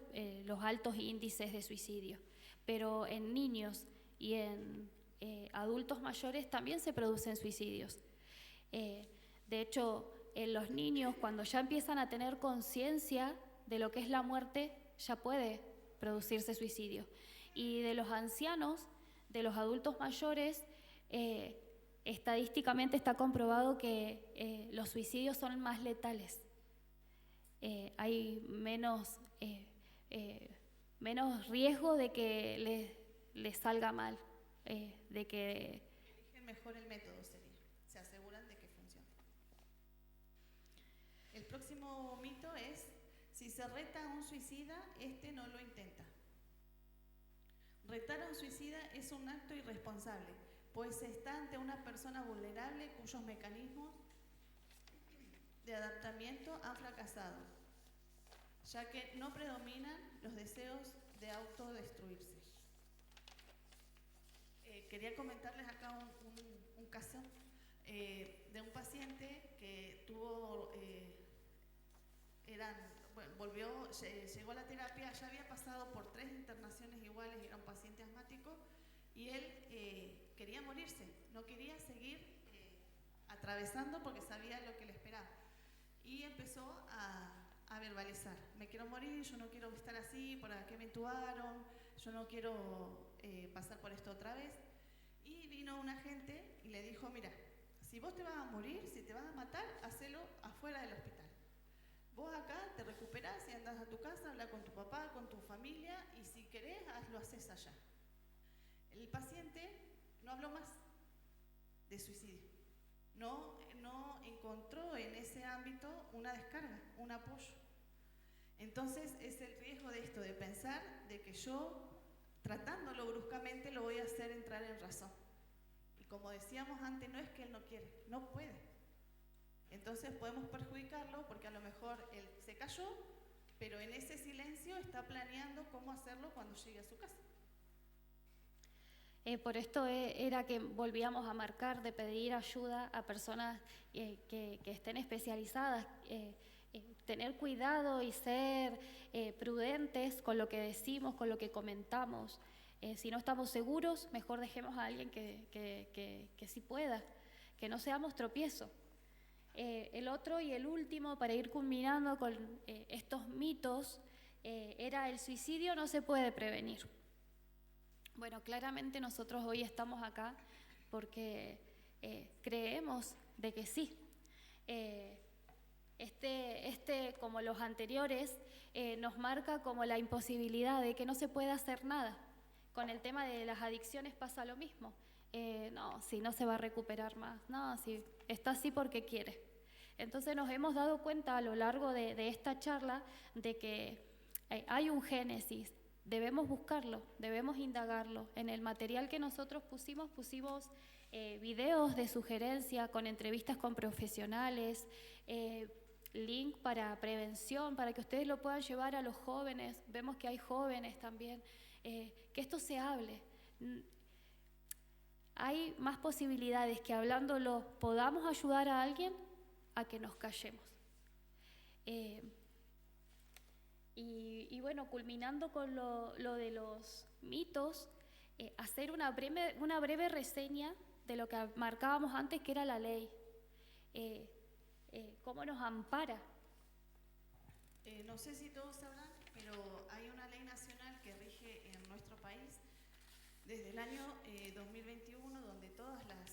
los altos índices de suicidio. Pero en niños y en adultos mayores también se producen suicidios. De hecho, en los niños, cuando ya empiezan a tener conciencia de lo que es la muerte, ya puede producirse suicidio. Y de los ancianos, de los adultos mayores, estadísticamente está comprobado que los suicidios son más letales. Hay menos riesgo de que les salga mal, de que... Eligen mejor el método, sería. Se aseguran de que funcione. El próximo mito es, si se reta a un suicida, este no lo intenta. Retar a un suicida es un acto irresponsable, pues se está ante una persona vulnerable cuyos mecanismos de adaptamiento han fracasado, ya que no predominan los deseos de autodestruirse. Quería comentarles acá un caso de un paciente que tuvo, llegó a la terapia, ya había pasado por 3 internaciones iguales, era un paciente asmático, y él quería morirse, no quería seguir atravesando porque sabía lo que le esperaba. Y empezó a verbalizar, me quiero morir, yo no quiero estar así, ¿para qué me intubaron? Yo no quiero pasar por esto otra vez. Y vino un agente y le dijo, mira, si vos te vas a morir, si te vas a matar, hacelo afuera del hospital. Vos acá te recuperás y andás a tu casa, habla con tu papá, con tu familia, y si querés, lo haces allá. El paciente no habló más de suicidio. No encontró en ese ámbito una descarga, un apoyo. Entonces es el riesgo de esto, de pensar de que yo, tratándolo bruscamente, lo voy a hacer entrar en razón. Y como decíamos antes, no es que él no quiere, no puede. Entonces podemos perjudicarlo porque a lo mejor él se cayó, pero en ese silencio está planeando cómo hacerlo cuando llegue a su casa. Por esto era que volvíamos a marcar de pedir ayuda a personas que estén especializadas, tener cuidado y ser prudentes con lo que decimos, con lo que comentamos. Si no estamos seguros, mejor dejemos a alguien que sí pueda, que no seamos tropiezo. El otro y el último, para ir culminando con estos mitos, era el suicidio no se puede prevenir. Bueno, claramente nosotros hoy estamos acá porque creemos de que sí. Como los anteriores, nos marca como la imposibilidad de que no se puede hacer nada. Con el tema de las adicciones pasa lo mismo. No, si no se va a recuperar más. No, si está así porque quiere. Entonces nos hemos dado cuenta a lo largo de esta charla de que hay un génesis. Debemos buscarlo, debemos indagarlo. En el material que nosotros pusimos videos de sugerencia con entrevistas con profesionales, link para prevención, para que ustedes lo puedan llevar a los jóvenes. Vemos que hay jóvenes también. Que esto se hable. Hay más posibilidades que hablándolo podamos ayudar a alguien a que nos callemos. Y bueno, culminando con lo de los mitos, hacer una breve reseña de lo que marcábamos antes, que era la ley. ¿Cómo nos ampara? No sé si todos sabrán, pero hay una ley nacional que rige en nuestro país desde el año 2021, donde todas las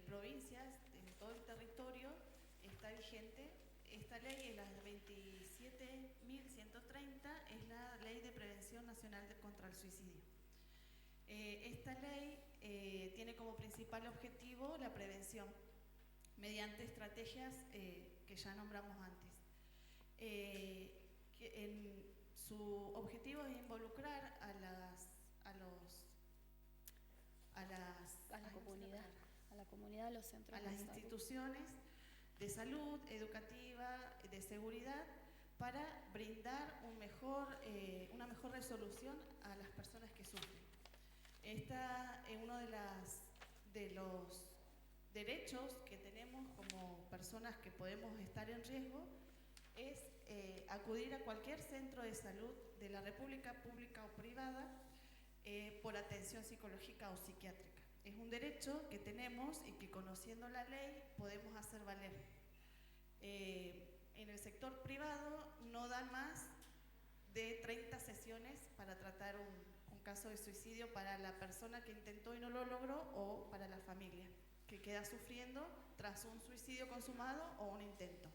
provincias, en todo el territorio, está vigente. Esta ley es la 27.130, es la Ley de Prevención Nacional contra el Suicidio. Esta ley tiene como principal objetivo la prevención mediante estrategias que ya nombramos antes. Su objetivo es involucrar a la comunidad, a los centros, a las instituciones de salud, educativa, de seguridad, para brindar una mejor resolución a las personas que sufren. Uno de los derechos que tenemos como personas que podemos estar en riesgo es acudir a cualquier centro de salud de la República, pública o privada, por atención psicológica o psiquiátrica. Es un derecho que tenemos y que, conociendo la ley, podemos hacer valer. En el sector privado no dan más de 30 sesiones para tratar un caso de suicidio para la persona que intentó y no lo logró, o para la familia que queda sufriendo tras un suicidio consumado o un intento.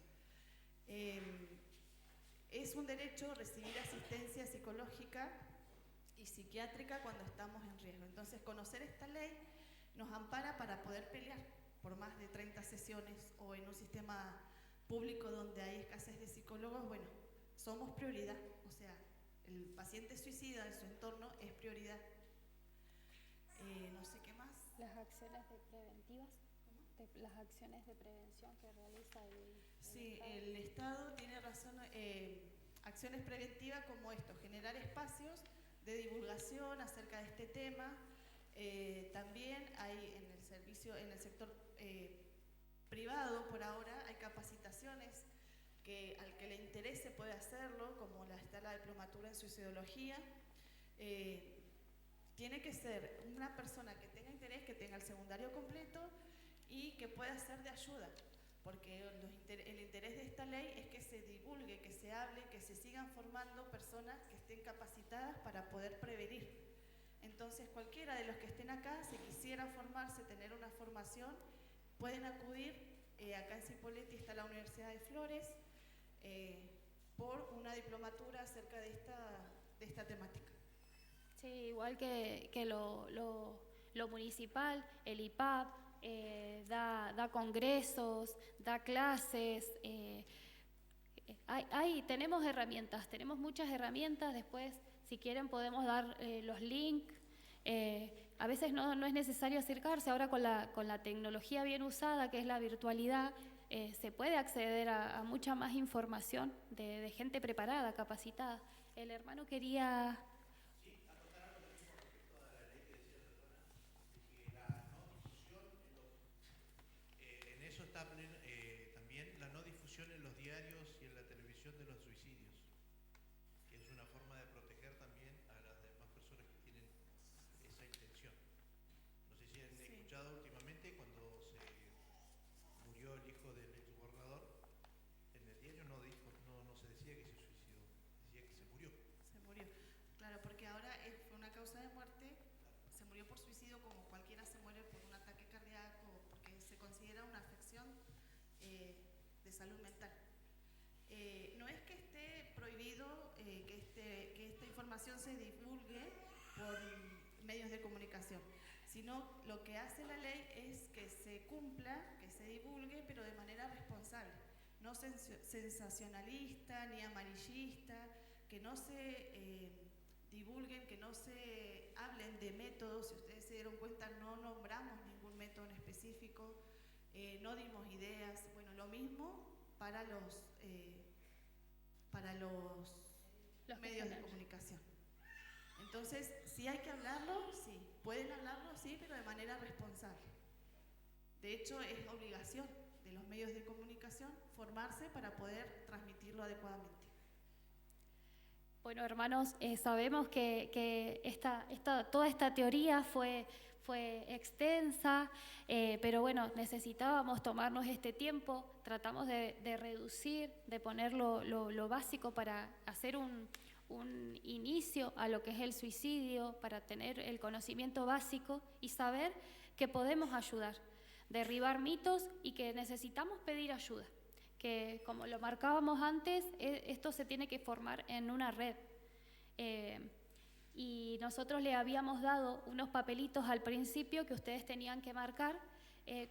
Es un derecho recibir asistencia psicológica y psiquiátrica cuando estamos en riesgo. Entonces, conocer esta ley nos ampara para poder pelear por más de 30 sesiones, o en un sistema público donde hay escasez de psicólogos. Bueno, somos prioridad, o sea, el paciente suicida en su entorno es prioridad. No sé qué más. Las acciones preventivas. Las acciones de prevención que realiza el Sí, Estado. el Estado tiene razón. Acciones preventivas como esto: generar espacios de divulgación acerca de este tema. También hay en el sector privado, por ahora, hay capacitaciones que al que le interese puede hacerlo, como está la diplomatura en suicidología. Tiene que ser una persona que tenga interés, que tenga el secundario completo y que pueda ser de ayuda, porque el interés de esta ley es que se divulgue, que se hable, que se sigan formando personas que estén capacitadas para poder prevenir. Entonces, cualquiera de los que estén acá, si quisiera formarse, tener una formación, pueden acudir. Acá en Cipolletti está la Universidad de Flores, por una diplomatura acerca de esta temática. Sí, igual que lo municipal, el IPAP da congresos, da clases. Tenemos herramientas, tenemos muchas herramientas. Después, si quieren, podemos dar los links. A veces no es necesario acercarse. Ahora con la tecnología bien usada, que es la virtualidad, se puede acceder a mucha más información de gente preparada, capacitada. El hermano quería... Sí, acotar algo también con respecto a la ley que decía la hermana, de que la no difusión en eso está también la no difusión en los diarios y en la televisión de los suicidios, que es una forma de proteger también a las demás personas que tienen esa intención. No sé si han escuchado últimamente, cuando se murió el hijo del ex gobernador, en el diario no se decía que se suicidó, decía que se murió. Se murió. Claro, porque ahora fue una causa de muerte. Se murió por suicidio, como cualquiera se muere por un ataque cardíaco, porque se considera una afección salud mental. No es que esté prohibido que esta información se divulgue por medios de comunicación, sino lo que hace la ley es que se cumpla, que se divulgue, pero de manera responsable, no sensacionalista ni amarillista, que no se divulguen, que no se hablen de métodos. Si ustedes se dieron cuenta, no nombramos ningún método en específico, no dimos ideas. Bueno, lo mismo para los medios de comunicación. Entonces, si hay que hablarlo, sí. Pueden hablarlo, sí, pero de manera responsable. De hecho, es obligación de los medios de comunicación formarse para poder transmitirlo adecuadamente. Bueno, hermanos, sabemos que toda esta teoría fue extensa, pero bueno, necesitábamos tomarnos este tiempo. Tratamos de reducir, de poner lo básico para hacer un inicio a lo que es el suicidio, para tener el conocimiento básico y saber que podemos ayudar, derribar mitos y que necesitamos pedir ayuda. Que como lo marcábamos antes, esto se tiene que formar en una red. Y nosotros le habíamos dado unos papelitos al principio que ustedes tenían que marcar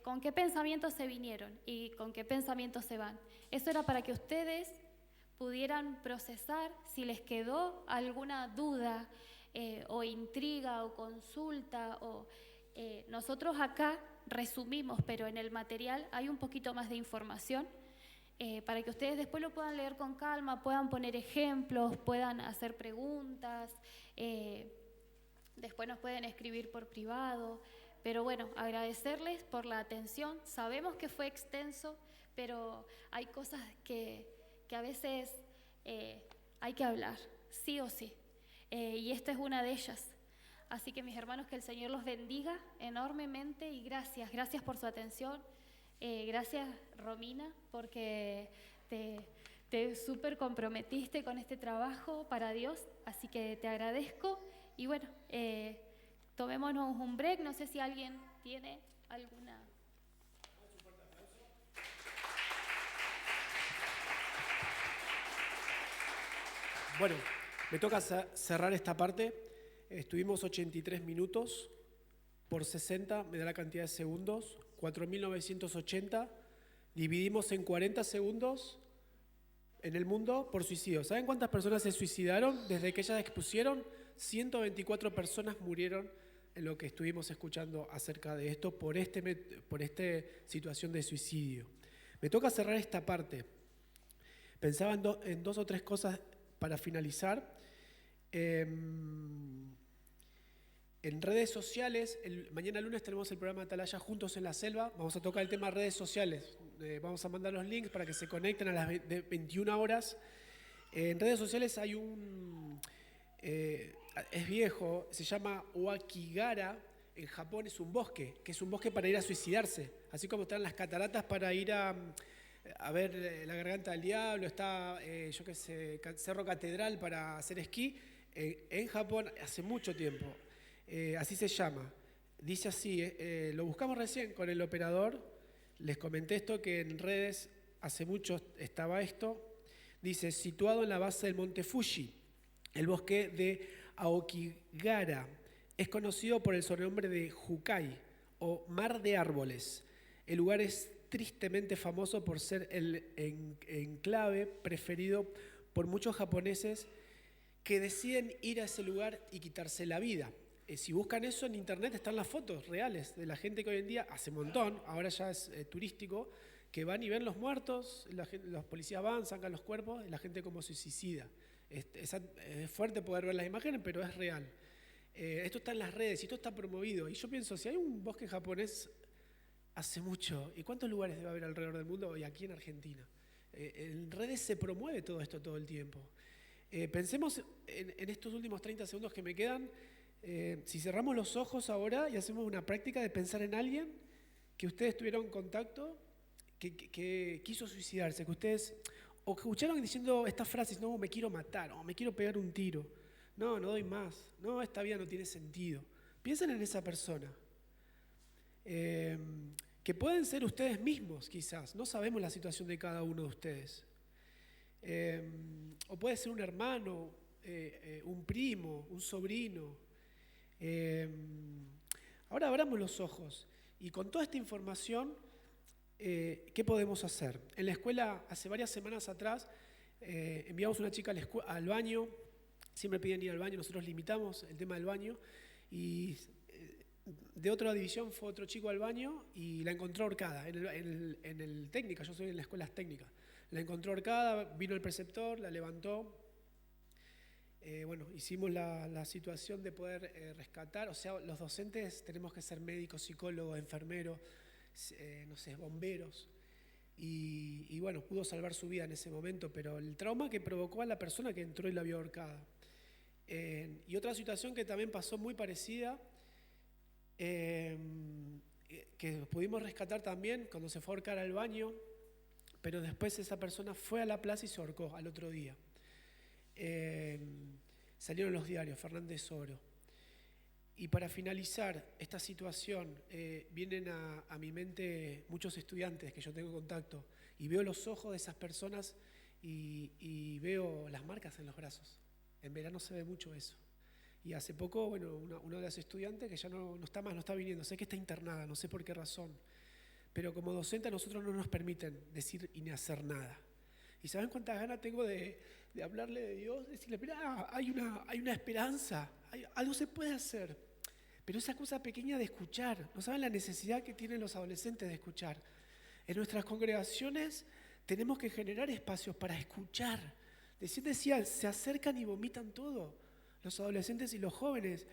con qué pensamientos se vinieron y con qué pensamientos se van. Eso era para que ustedes pudieran procesar si les quedó alguna duda o intriga o consulta. Nosotros acá resumimos, pero en el material hay un poquito más de información para que ustedes después lo puedan leer con calma, puedan poner ejemplos, puedan hacer preguntas, después nos pueden escribir por privado. Pero bueno, agradecerles por la atención. Sabemos que fue extenso, pero hay cosas que a veces hay que hablar, sí o sí, y esta es una de ellas. Así que mis hermanos, que el Señor los bendiga enormemente y gracias por su atención. Gracias, Romina, porque te súper comprometiste con este trabajo para Dios, así que te agradezco. Y bueno, tomémonos un break, no sé si alguien tiene alguna... Bueno, me toca cerrar esta parte. Estuvimos 83 minutos por 60, me da la cantidad de segundos, 4.980. Dividimos en 40 segundos en el mundo por suicidio. ¿Saben cuántas personas se suicidaron desde que ellas expusieron? 124 personas murieron en lo que estuvimos escuchando acerca de esto por esta situación de suicidio. Me toca cerrar esta parte. Pensaba en dos o tres cosas para finalizar. En redes sociales, mañana lunes tenemos el programa Atalaya Juntos en la Selva. Vamos a tocar el tema redes sociales. Vamos a mandar los links para que se conecten a las 21 horas. En redes sociales hay es viejo, se llama Wakigara. En Japón es un bosque, que es un bosque para ir a suicidarse. Así como están las cataratas para ir a ver la Garganta del Diablo, está, Cerro Catedral para hacer esquí. En Japón hace mucho tiempo. Así se llama. Dice así, lo buscamos recién con el operador. Les comenté esto, que en redes hace mucho estaba esto. Dice, situado en la base del monte Fuji, el bosque de Aokigara es conocido por el sobrenombre de Hukai o Mar de Árboles. El lugar es tristemente famoso por ser el enclave preferido por muchos japoneses que deciden ir a ese lugar y quitarse la vida. Si buscan eso en internet están las fotos reales de la gente que hoy en día, hace un montón, ahora ya es turístico, que van y ven los muertos, los policías van, sacan los cuerpos, y la gente como se suicida. Es fuerte poder ver las imágenes, pero es real. Esto está en las redes y esto está promovido. Y yo pienso, si hay un bosque japonés hace mucho, ¿y cuántos lugares debe haber alrededor del mundo y aquí en Argentina? En redes se promueve todo esto todo el tiempo. Pensemos en estos últimos 30 segundos que me quedan. Si cerramos los ojos ahora y hacemos una práctica de pensar en alguien que ustedes tuvieron contacto, que quiso suicidarse, que ustedes o que escucharon diciendo estas frases, no, me quiero matar, o me quiero pegar un tiro, no doy más, no, esta vida no tiene sentido. Piensen en esa persona. Que que pueden ser ustedes mismos, quizás. No sabemos la situación de cada uno de ustedes. O puede ser un hermano, un primo, un sobrino. Ahora abramos los ojos y con toda esta información, ¿qué podemos hacer? En la escuela, hace varias semanas atrás, enviamos una chica al baño. Siempre piden ir al baño, nosotros limitamos el tema del baño. Y de otra división fue otro chico al baño y la encontró ahorcada en el técnica. Yo soy en las escuelas técnicas. La encontró ahorcada, vino el preceptor, la levantó. Bueno, hicimos la situación de poder rescatar. O sea, los docentes tenemos que ser médicos, psicólogos, enfermeros, no sé, bomberos. Y bueno, pudo salvar su vida en ese momento, pero el trauma que provocó a la persona que entró y la vio ahorcada. Y otra situación que también pasó muy parecida, que pudimos rescatar también cuando se fue a ahorcar al baño, pero después esa persona fue a la plaza y se ahorcó al otro día. Salieron los diarios, Fernández Oro. Y para finalizar esta situación, vienen a mi mente muchos estudiantes que yo tengo contacto y veo los ojos de esas personas y veo las marcas en los brazos. En verano se ve mucho eso. Y hace poco, bueno, una de las estudiantes que ya no está más, no está viniendo, sé que está internada, no sé por qué razón, pero como docente a nosotros no nos permiten decir y ni hacer nada. ¿Y saben cuántas ganas tengo de hablarle de Dios? Decirle, mirá, hay una esperanza, algo se puede hacer. Pero esa cosa pequeña de escuchar, no saben la necesidad que tienen los adolescentes de escuchar. En nuestras congregaciones tenemos que generar espacios para escuchar. Decía, se acercan y vomitan todo. Los adolescentes y los jóvenes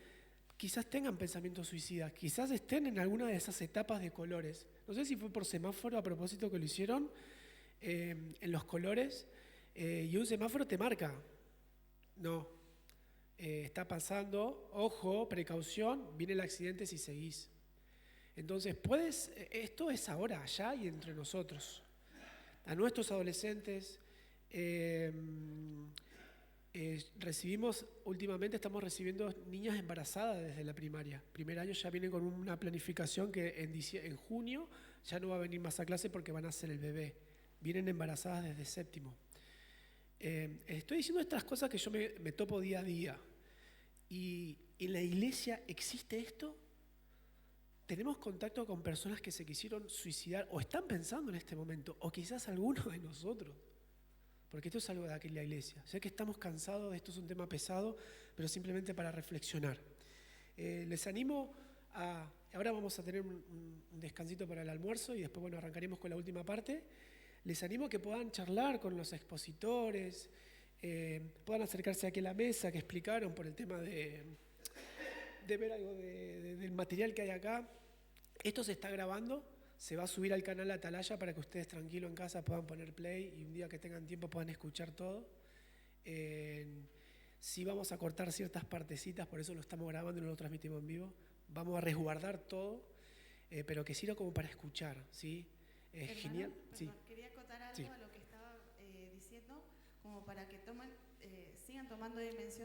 quizás tengan pensamientos suicidas, quizás estén en alguna de esas etapas de colores. No sé si fue por semáforo a propósito que lo hicieron, en los colores, y un semáforo te marca. No, está pasando, ojo, precaución, viene el accidente si seguís. Entonces, esto es ahora, allá y entre nosotros. A nuestros adolescentes, últimamente estamos recibiendo niñas embarazadas desde la primaria. Primer año ya vienen con una planificación que en junio ya no va a venir más a clase porque van a hacer el bebé. Vienen embarazadas desde séptimo. Estoy diciendo estas cosas que yo me topo día a día. ¿Y en la iglesia existe esto? ¿Tenemos contacto con personas que se quisieron suicidar o están pensando en este momento? O quizás algunos de nosotros. Porque esto es algo de aquí en la iglesia. Sé que estamos cansados, esto es un tema pesado, pero simplemente para reflexionar. Les animo a... Ahora vamos a tener un descansito para el almuerzo y después, bueno, arrancaremos con la última parte. Les animo a que puedan charlar con los expositores, puedan acercarse aquí a la mesa que explicaron por el tema de ver algo del material que hay acá. Esto se está grabando, se va a subir al canal Atalaya para que ustedes tranquilos en casa puedan poner play y un día que tengan tiempo puedan escuchar todo. Sí vamos a cortar ciertas partecitas, por eso lo estamos grabando y no lo transmitimos en vivo. Vamos a resguardar todo, pero que sirva como para escuchar, ¿sí? Es genial. Sí. Quería acotar algo Sí. a lo que estaba diciendo, como para que sigan tomando dimensión